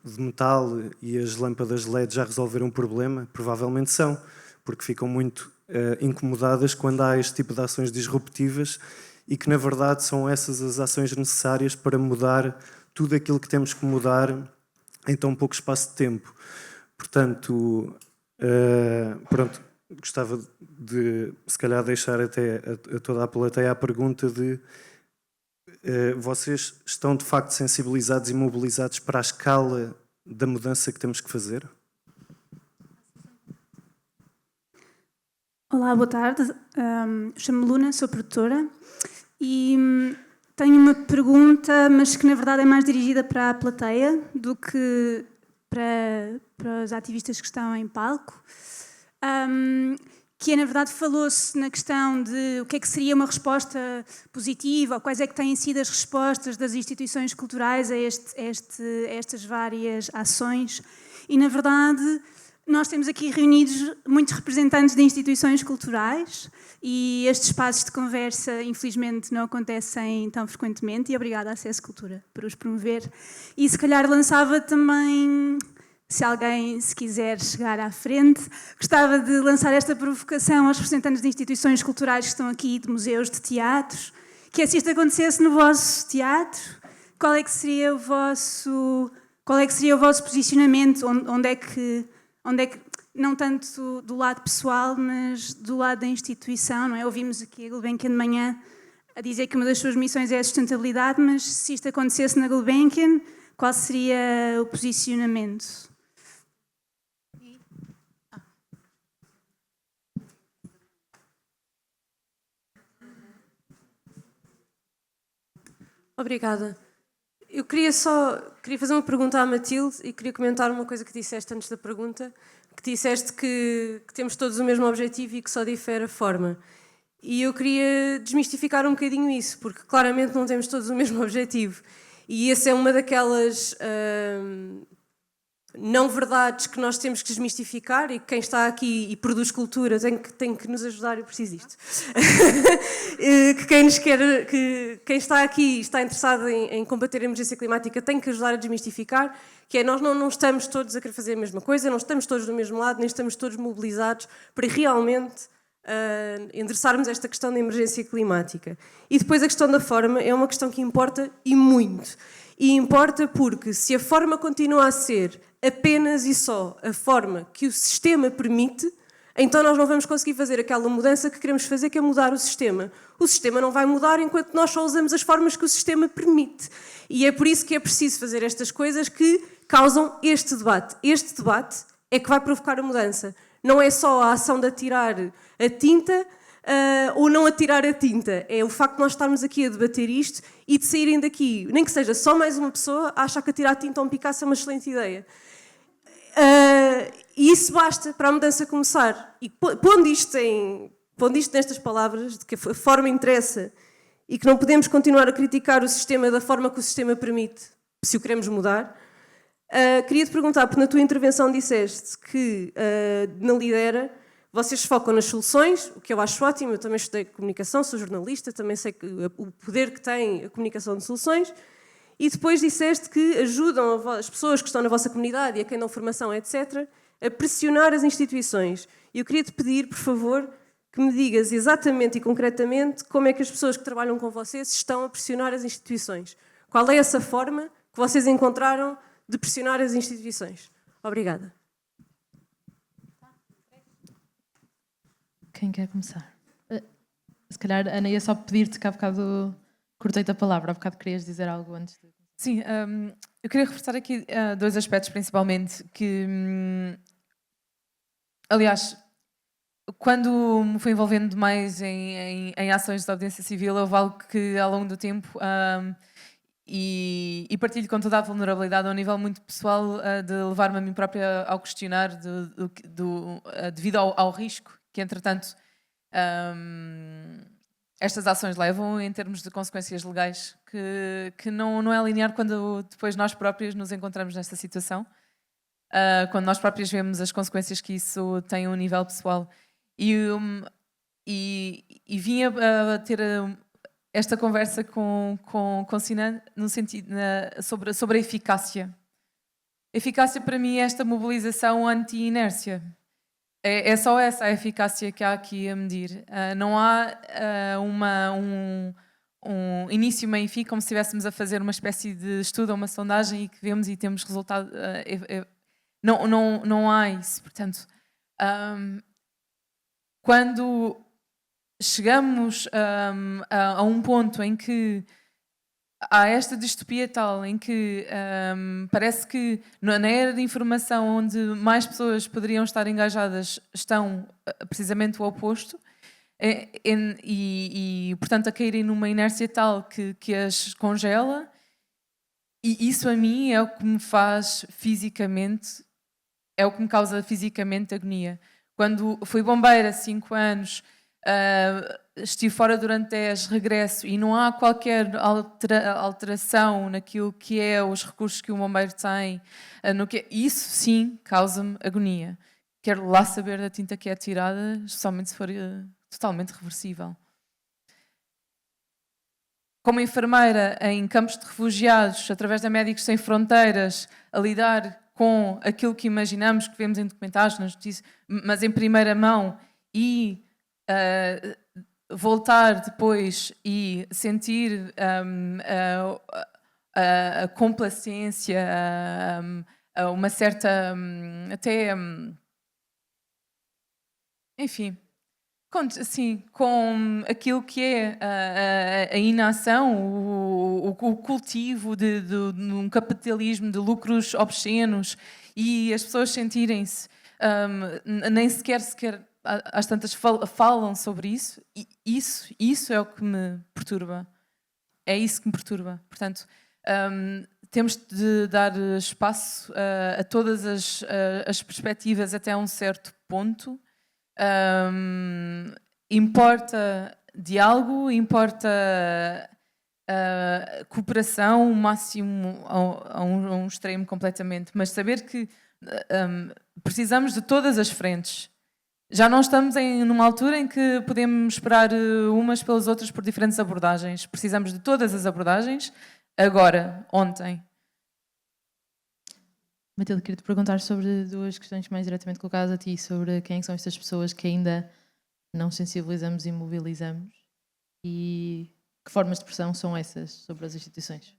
Speaker 11: de metal e as lâmpadas LED já resolveram o problema? Provavelmente são, porque ficam muito incomodadas quando há este tipo de ações disruptivas e que, na verdade, são essas as ações necessárias para mudar tudo aquilo que temos que mudar em tão pouco espaço de tempo. Portanto, pronto, gostava de, se calhar, deixar até a toda a plateia a pergunta de vocês estão, de facto, sensibilizados e mobilizados para a escala da mudança que temos que fazer?
Speaker 12: Olá, boa tarde. Chamo-me Luna, sou produtora e tenho uma pergunta, mas que na verdade é mais dirigida para a plateia do que para os ativistas que estão em palco. Que na verdade falou-se na questão de o que é que seria uma resposta positiva, ou quais é que têm sido as respostas das instituições culturais a estas várias ações. E na verdade nós temos aqui reunidos muitos representantes de instituições culturais e estes espaços de conversa infelizmente não acontecem tão frequentemente, e obrigada à Acesso Cultura por os promover. E se calhar lançava também, se alguém se quiser chegar à frente, gostava de lançar esta provocação aos representantes de instituições culturais que estão aqui, de museus, de teatros, que se isto acontecesse no vosso teatro, qual é que seria o vosso posicionamento, onde é que, não tanto do lado pessoal, mas do lado da instituição, não é? Ouvimos aqui a Gulbenkian de manhã a dizer que uma das suas missões é a sustentabilidade, mas se isto acontecesse na Gulbenkian, qual seria o posicionamento?
Speaker 10: Obrigada. Eu queria fazer uma pergunta à Matilde e queria comentar uma coisa que disseste antes da pergunta, que disseste que temos todos o mesmo objetivo e que só difere a forma. E eu queria desmistificar um bocadinho isso, porque claramente não temos todos o mesmo objetivo. E essa é uma daquelas não-verdades que nós temos que desmistificar, e que quem está aqui e produz cultura tem que nos ajudar, eu preciso disto. Quem está aqui e está interessado em combater a emergência climática tem que ajudar a desmistificar, que é nós não estamos todos a querer fazer a mesma coisa, não estamos todos do mesmo lado, nem estamos todos mobilizados para realmente
Speaker 13: endereçarmos esta questão da emergência climática. E depois a questão da forma é uma questão que importa e muito. E importa porque se a forma continua a ser apenas e só a forma que o sistema permite, então nós não vamos conseguir fazer aquela mudança que queremos fazer, que é mudar o sistema. O sistema não vai mudar enquanto nós só usamos as formas que o sistema permite. E é por isso que é preciso fazer estas coisas que causam este debate. Este debate é que vai provocar a mudança. Não é só a ação de atirar a tinta ou não atirar a tinta. É o facto de nós estarmos aqui a debater isto e de saírem daqui, nem que seja só mais uma pessoa, a achar que atirar a tinta a um Picasso é uma excelente ideia. E isso basta para a mudança começar. E pondo isto nestas palavras, de que a forma interessa e que não podemos continuar a criticar o sistema da forma que o sistema permite, se o queremos mudar, queria-te perguntar, porque na tua intervenção disseste que na Lidera vocês focam nas soluções, o que eu acho ótimo. Eu também estudei comunicação, sou jornalista, também sei o poder que tem a comunicação de soluções. E depois disseste que ajudam as pessoas que estão na vossa comunidade e a quem dão formação, etc., a pressionar as instituições. E eu queria-te pedir, por favor, que me digas exatamente e concretamente como é que as pessoas que trabalham com vocês estão a pressionar as instituições. Qual é essa forma que vocês encontraram de pressionar as instituições? Obrigada.
Speaker 2: Quem quer começar? Se calhar, Ana, ia só pedir-te que há bocado cortei-te a palavra. Há bocado querias dizer algo antes de...
Speaker 3: Sim, eu queria reforçar aqui dois aspectos principalmente que, aliás, quando me fui envolvendo mais em ações de obediência civil, houve algo que ao longo do tempo, e partilho com toda a vulnerabilidade a um nível muito pessoal, de levar-me a mim própria ao questionar devido ao risco que, entretanto, estas ações levam em termos de consequências legais, que não é linear quando depois nós próprios nos encontramos nesta situação, quando nós próprios vemos as consequências que isso tem a um nível pessoal. E vim a ter esta conversa com Sinan no sentido, sobre a eficácia. A eficácia para mim é esta mobilização anti-inércia. É só essa a eficácia que há aqui a medir. Não há um início, meio e fim, como se estivéssemos a fazer uma espécie de estudo ou uma sondagem e que vemos e temos resultado. Não há isso. Portanto, quando chegamos a um ponto em que há esta distopia tal, em que parece que na era de informação onde mais pessoas poderiam estar engajadas estão precisamente o oposto, e portanto a caírem numa inércia tal que as congela, e isso a mim é o que me faz fisicamente, é o que me causa fisicamente agonia. Quando fui bombeira 5 anos, estive fora durante 10, regresso e não há qualquer alteração naquilo que é os recursos que o bombeiro tem, isso sim causa-me agonia. Quero lá saber da tinta que é tirada, especialmente se for totalmente reversível. Como enfermeira em campos de refugiados, através da Médicos Sem Fronteiras, a lidar com aquilo que imaginamos, que vemos em documentários, nas notícias, mas em primeira mão, e voltar depois e sentir a complacência, uma certa, até, enfim, com aquilo que é a inação, o cultivo de um capitalismo de lucros obscenos, e as pessoas sentirem-se, nem sequer às tantas falam sobre isso, e isso é o que me perturba. É isso que me perturba. Portanto, temos de dar espaço a todas as perspectivas até um certo ponto. Importa diálogo, importa cooperação, o máximo a um extremo completamente, mas saber que precisamos de todas as frentes. Já não estamos numa altura em que podemos esperar umas pelas outras por diferentes abordagens. Precisamos de todas as abordagens, agora, ontem.
Speaker 2: Matilde, queria-te perguntar sobre duas questões mais diretamente colocadas a ti, sobre quem são estas pessoas que ainda não sensibilizamos e mobilizamos? E que formas de pressão são essas sobre as instituições?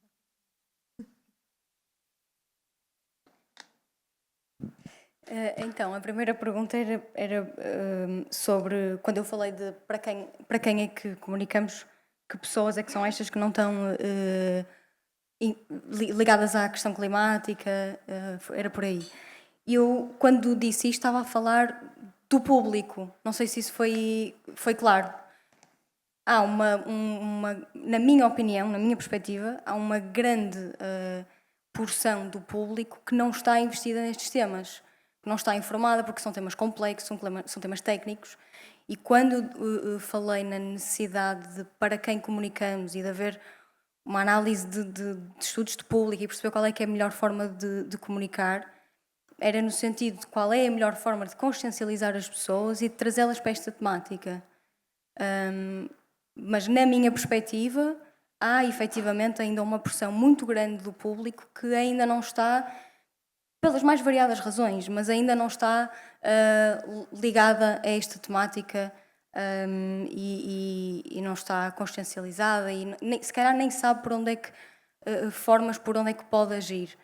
Speaker 6: Então, a primeira pergunta era sobre quando eu falei de para quem é que comunicamos, que pessoas é que são estas que não estão ligadas à questão climática, era por aí. Eu, quando disse isto, estava a falar do público, não sei se isso foi claro. Há na minha opinião, na minha perspectiva, há uma grande porção do público que não está investida nestes temas, que não está informada porque são temas complexos, são temas técnicos. E quando falei na necessidade de para quem comunicamos e de haver uma análise de estudos de público e perceber qual é que é a melhor forma de comunicar, era no sentido de qual é a melhor forma de consciencializar as pessoas e de trazê-las para esta temática. Mas na minha perspectiva, há efetivamente ainda uma pressão muito grande do público que ainda não está, pelas mais variadas razões, mas ainda não está ligada a esta temática e não está consciencializada e se calhar nem sabe por onde é que formas por onde é que pode agir.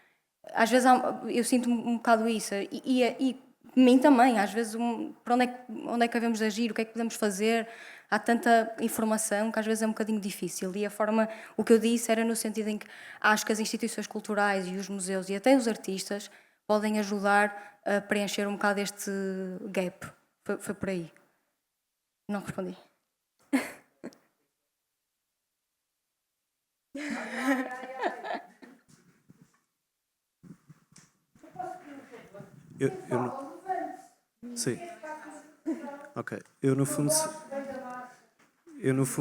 Speaker 6: Às vezes eu sinto um bocado isso e mim também, às vezes por onde é que devemos agir, o que é que podemos fazer. Há tanta informação que às vezes é um bocadinho difícil e o que eu disse era no sentido em que acho que as instituições culturais e os museus e até os artistas podem ajudar a preencher um bocado este gap. Foi por aí. Não respondi.
Speaker 11: Sim. Ok. Eu no fundo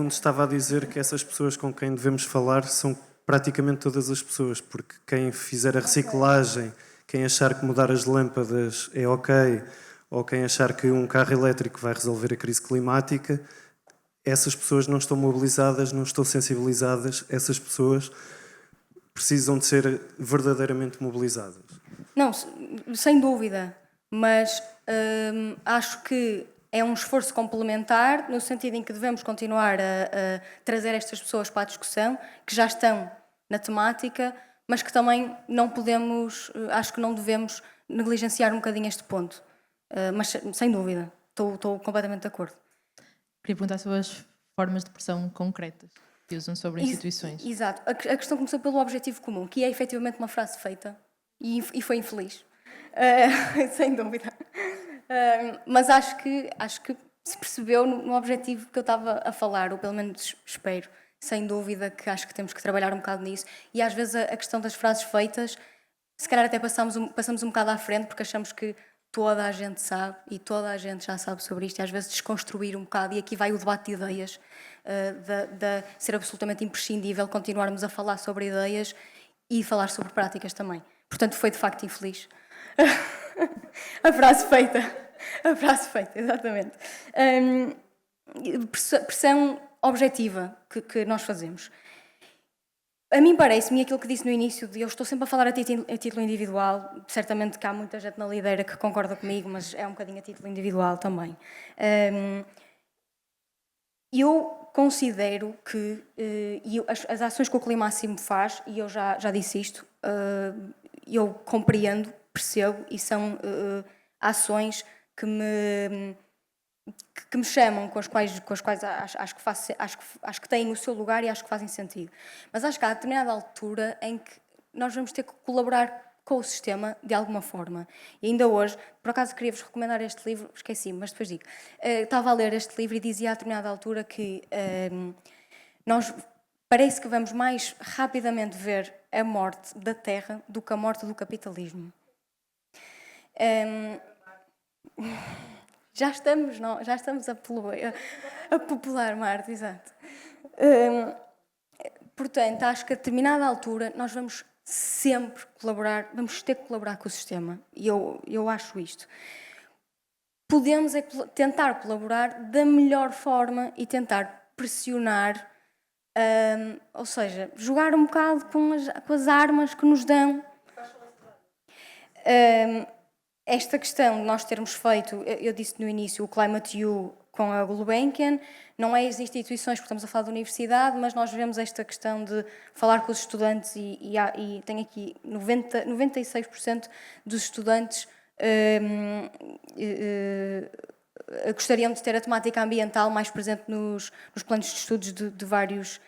Speaker 11: estava a dizer que essas pessoas com quem devemos falar são praticamente todas as pessoas, porque quem fizer a reciclagem, quem achar que mudar as lâmpadas é ok, ou quem achar que um carro elétrico vai resolver a crise climática, essas pessoas não estão mobilizadas, não estão sensibilizadas, essas pessoas precisam de ser verdadeiramente mobilizadas.
Speaker 6: Não, sem dúvida, mas acho que é um esforço complementar no sentido em que devemos continuar a trazer estas pessoas para a discussão, que já estão na temática, mas que também não podemos, acho que não devemos negligenciar um bocadinho este ponto. Mas sem dúvida, estou completamente de acordo.
Speaker 2: Queria perguntar sobre as formas de pressão concretas que usam sobre instituições.
Speaker 6: Exato. A questão começou pelo objetivo comum, que é efetivamente uma frase feita e foi infeliz. Sem dúvida. Mas acho que se percebeu no objetivo que eu estava a falar, ou pelo menos espero. Sem dúvida que acho que temos que trabalhar um bocado nisso. E às vezes a questão das frases feitas, se calhar até passamos um bocado à frente porque achamos que toda a gente sabe e toda a gente já sabe sobre isto e às vezes desconstruir um bocado, e aqui vai o debate de ideias, de ser absolutamente imprescindível continuarmos a falar sobre ideias e falar sobre práticas também. Portanto, foi de facto infeliz. A frase feita, exatamente. Pressão objetiva que nós fazemos. A mim parece-me aquilo que disse no início, eu estou sempre a falar a título individual, certamente que há muita gente na lideira que concorda comigo, mas é um bocadinho a título individual também. Eu considero que as ações que o Climáximo faz, e eu já disse isto, eu compreendo, percebo, e são ações que me chamam, com as quais acho que têm o seu lugar e acho que fazem sentido. Mas acho que há determinada altura em que nós vamos ter que colaborar com o sistema de alguma forma. E ainda hoje, por acaso queria-vos recomendar este livro, esqueci-me, mas depois digo. Estava a ler este livro e dizia a determinada altura que nós parece que vamos mais rapidamente ver a morte da Terra do que a morte do capitalismo. Já estamos a popular Marte, exato. Portanto, acho que a determinada altura nós vamos sempre colaborar, vamos ter que colaborar com o sistema. E eu acho isto. Podemos tentar colaborar da melhor forma e tentar pressionar, ou seja, jogar um bocado com as armas que nos dão. esta questão de nós termos feito, eu disse no início, o Climate U com a Gulbenkian, não é as instituições, porque estamos a falar da universidade, mas nós vemos esta questão de falar com os estudantes e tem aqui 96% dos estudantes gostariam de ter a temática ambiental mais presente nos planos de estudos de vários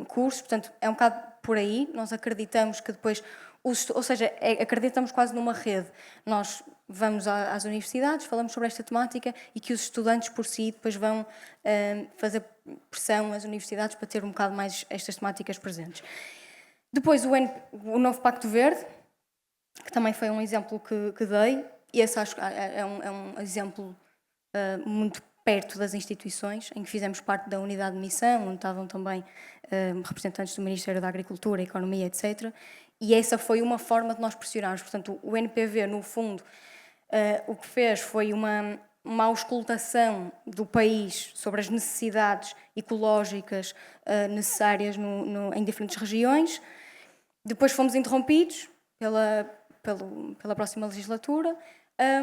Speaker 6: cursos, portanto é um bocado por aí. Nós acreditamos que depois, ou seja, acreditamos quase numa rede. Nós vamos às universidades, falamos sobre esta temática e que os estudantes por si depois vão fazer pressão às universidades para ter um bocado mais estas temáticas presentes. Depois o novo Pacto Verde, que também foi um exemplo que dei, e esse acho que é um exemplo muito perto das instituições, em que fizemos parte da unidade de missão, onde estavam também representantes do Ministério da Agricultura, Economia, etc. E essa foi uma forma de nós pressionarmos. Portanto, o NPV, no fundo, o que fez foi uma auscultação do país sobre as necessidades ecológicas necessárias em diferentes regiões. Depois fomos interrompidos pela próxima legislatura,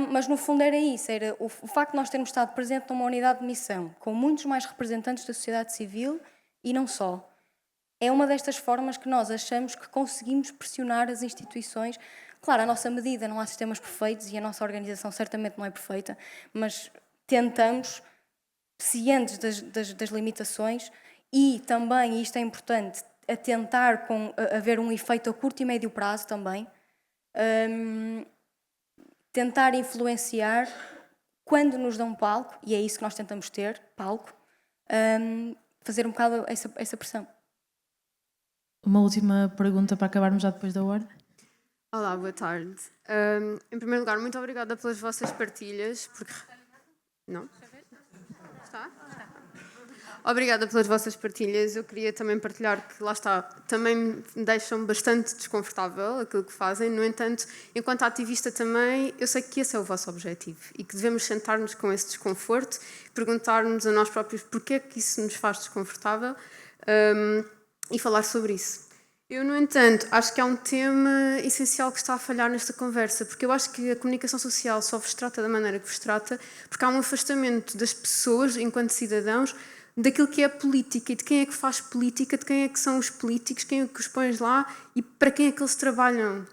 Speaker 6: mas no fundo era isso, era o facto de nós termos estado presente numa unidade de missão, com muitos mais representantes da sociedade civil e não só. É uma destas formas que nós achamos que conseguimos pressionar as instituições. Claro, a nossa medida, não há sistemas perfeitos e a nossa organização certamente não é perfeita, mas tentamos, cientes das limitações, e também, e isto é importante, a tentar haver um efeito a curto e médio prazo também, tentar influenciar quando nos dão palco, e é isso que nós tentamos ter, palco, fazer um bocado essa pressão.
Speaker 2: Uma última pergunta para acabarmos já depois da hora.
Speaker 14: Olá, boa tarde. Em primeiro lugar, muito obrigada pelas vossas partilhas. Não? Está? Obrigada pelas vossas partilhas. Eu queria também partilhar que, lá está, também me deixam bastante desconfortável aquilo que fazem. No entanto, enquanto ativista também, eu sei que esse é o vosso objetivo e que devemos sentar-nos com esse desconforto, perguntar-nos a nós próprios porque é que isso nos faz desconfortável e falar sobre isso. Eu, no entanto, acho que há um tema essencial que está a falhar nesta conversa, porque eu acho que a comunicação social só vos trata da maneira que vos trata, porque há um afastamento das pessoas, enquanto cidadãos, daquilo que é a política e de quem é que faz política, de quem é que são os políticos, quem é que os põe lá e para quem é que eles trabalham.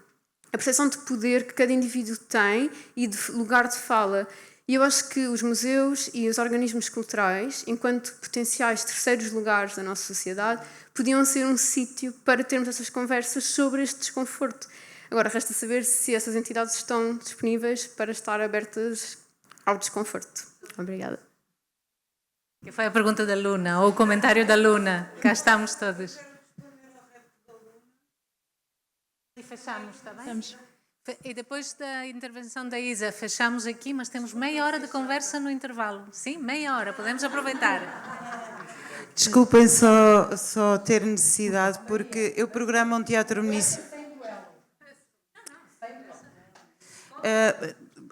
Speaker 14: A percepção de poder que cada indivíduo tem e de lugar de fala. E eu acho que os museus e os organismos culturais, enquanto potenciais terceiros lugares da nossa sociedade, podiam ser um sítio para termos essas conversas sobre este desconforto. Agora, resta saber se essas entidades estão disponíveis para estar abertas ao desconforto. Obrigada.
Speaker 8: Que foi a pergunta da Luna, ou o comentário da Luna. Cá estamos todos. E fechamos, está bem? Fechamos. E depois da intervenção da Isa, fechamos aqui, mas temos meia hora de conversa no intervalo. Sim, meia hora, podemos aproveitar.
Speaker 9: Desculpem só ter necessidade, porque eu programo um teatro municipal.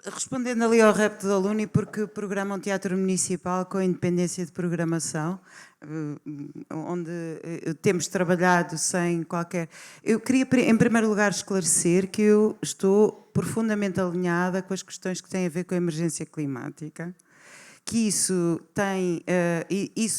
Speaker 9: Respondendo ali ao repto da Luni, porque programa um teatro municipal com independência de programação, onde temos trabalhado sem qualquer... Eu queria, em primeiro lugar, esclarecer que eu estou profundamente alinhada com as questões que têm a ver com a emergência climática, que isso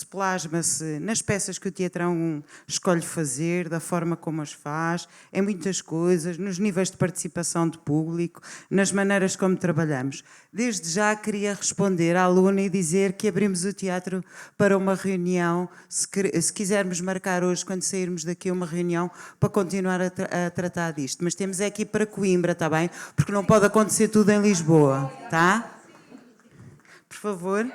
Speaker 9: plasma-se nas peças que o teatrão escolhe fazer, da forma como as faz, em muitas coisas, nos níveis de participação de público, nas maneiras como trabalhamos. Desde já queria responder à Luna e dizer que abrimos o teatro para uma reunião, se quisermos marcar hoje, quando sairmos daqui, uma reunião para continuar a tratar disto. Mas temos é que ir para Coimbra, está bem? Porque não pode acontecer tudo em Lisboa, tá? Por favor.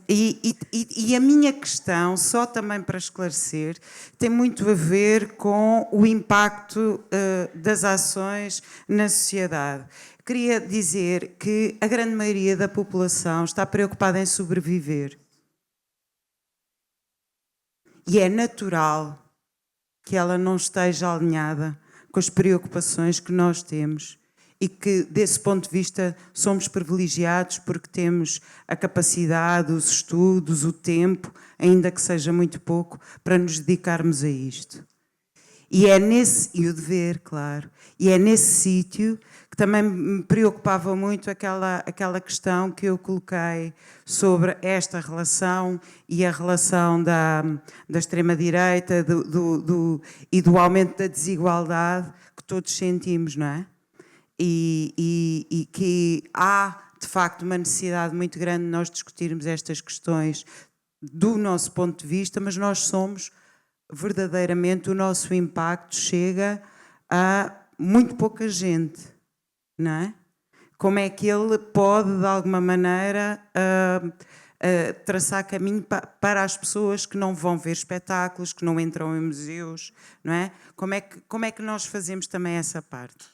Speaker 9: E a minha questão, só também para esclarecer, tem muito a ver com o impacto das ações na sociedade. Queria dizer que a grande maioria da população está preocupada em sobreviver. E é natural que ela não esteja alinhada com as preocupações que nós temos. E que, desse ponto de vista, somos privilegiados porque temos a capacidade, os estudos, o tempo, ainda que seja muito pouco, para nos dedicarmos a isto. E é e o dever, claro, e é nesse sítio que também me preocupava muito aquela questão que eu coloquei sobre esta relação e a relação da extrema-direita e do aumento da desigualdade que todos sentimos, não é? E que há, de facto, uma necessidade muito grande de nós discutirmos estas questões do nosso ponto de vista, mas nós somos, verdadeiramente, o nosso impacto chega a muito pouca gente, não é? Como é que ele pode, de alguma maneira, traçar caminho para as pessoas que não vão ver espetáculos, que não entram em museus, não é? Como é que nós fazemos também essa parte?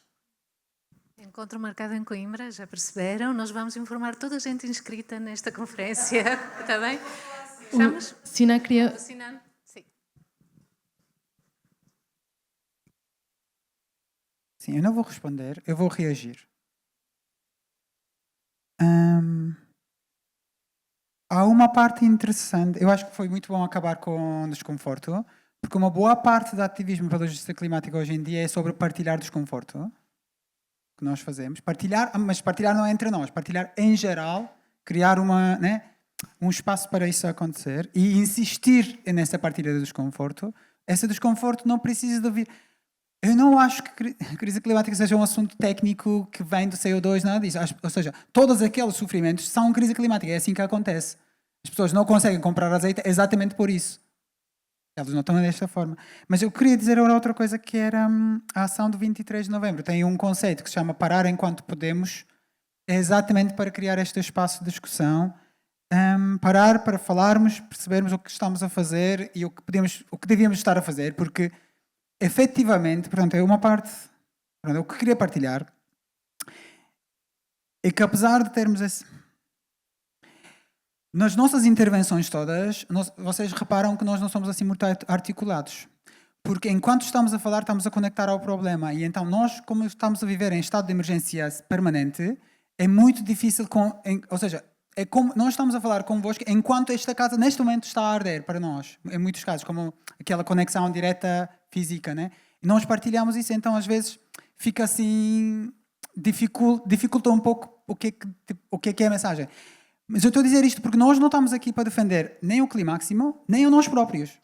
Speaker 8: Encontro marcado em Coimbra, já perceberam? Nós vamos informar toda a gente inscrita nesta conferência, está bem? Chamas?
Speaker 2: Sina queria...
Speaker 8: Sinan? Sim.
Speaker 5: Sim, eu não vou responder, eu vou reagir. Há uma parte interessante, eu acho que foi muito bom acabar com o desconforto, porque uma boa parte do ativismo pela justiça climática hoje em dia é sobre partilhar desconforto que nós fazemos. Partilhar, mas partilhar não é entre nós, partilhar em geral, criar um espaço para isso acontecer e insistir nessa partilha do desconforto. Esse desconforto não precisa de vir... Eu não acho que a crise climática seja um assunto técnico que vem do CO2, nada disso. Ou seja, todos aqueles sofrimentos são crise climática, é assim que acontece. As pessoas não conseguem comprar azeite exatamente por isso. Elas não estão desta forma. Mas eu queria dizer outra coisa que era a ação do 23 de novembro. Tem um conceito que se chama parar enquanto podemos, é exatamente para criar este espaço de discussão, parar para falarmos, percebermos o que estamos a fazer e o que devíamos estar a fazer, porque efetivamente, portanto, é uma parte, o que queria partilhar é que apesar de termos nas nossas intervenções todas, vocês reparam que nós não somos assim muito articulados, porque enquanto estamos a falar estamos a conectar ao problema e então nós, como estamos a viver em estado de emergência permanente, é muito difícil, ou seja, é como nós estamos a falar convosco enquanto esta casa neste momento está a arder para nós, em muitos casos, como aquela conexão direta física, né? E nós partilhamos isso, então às vezes fica assim, dificulta um pouco o que é a mensagem. Mas eu estou a dizer isto porque nós não estamos aqui para defender nem o Climáximo, nem a nós próprios.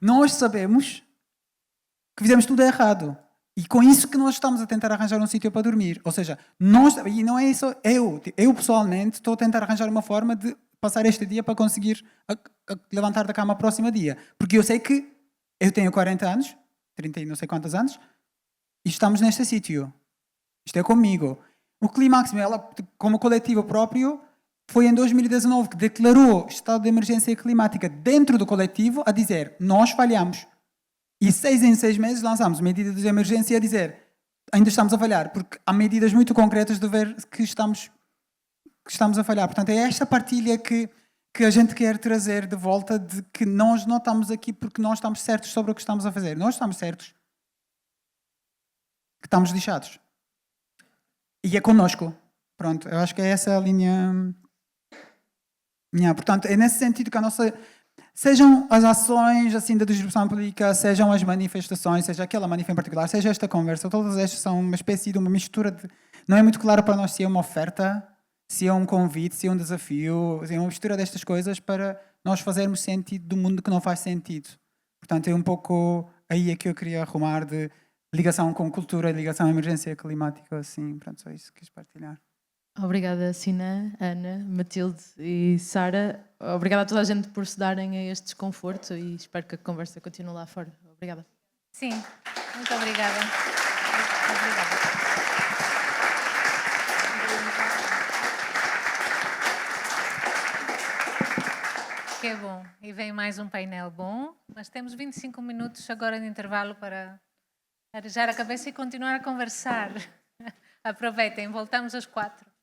Speaker 5: Nós sabemos que fizemos tudo errado. E com isso que nós estamos a tentar arranjar um sítio para dormir. Ou seja, e não é isso, eu pessoalmente estou a tentar arranjar uma forma de passar este dia para conseguir levantar da cama o próximo dia. Porque eu sei que eu tenho 40 anos, 30 e não sei quantos anos, e estamos neste sítio. Isto é comigo. O Climáximo, ela, como coletivo próprio, foi em 2019 que declarou estado de emergência climática dentro do coletivo a dizer, nós falhamos. E 6 em 6 meses lançámos medidas de emergência a dizer, ainda estamos a falhar, porque há medidas muito concretas de ver que estamos a falhar. Portanto, é esta partilha que a gente quer trazer de volta, de que nós não estamos aqui porque nós estamos certos sobre o que estamos a fazer. Nós estamos certos que estamos lixados. E é connosco. Pronto, eu acho que é essa a linha... Portanto, é nesse sentido que a nossa... Sejam as ações assim, da distribuição pública, sejam as manifestações, seja aquela manifestação em particular, seja esta conversa, todas estas são uma espécie de uma mistura de... Não é muito claro para nós se é uma oferta, se é um convite, se é um desafio, é uma mistura destas coisas para nós fazermos sentido do mundo que não faz sentido. Portanto, é um pouco aí é que eu queria arrumar de ligação com cultura, ligação à emergência climática, assim, pronto, só isso que quis partilhar.
Speaker 2: Obrigada, Sina, Ana, Matilde e Sara. Obrigada a toda a gente por se darem a este desconforto e espero que a conversa continue lá fora. Obrigada.
Speaker 8: Sim, muito obrigada. Obrigada. Que é bom. E vem mais um painel bom, mas temos 25 minutos agora de intervalo para arejar a cabeça e continuar a conversar. Aproveitem, voltamos às 4.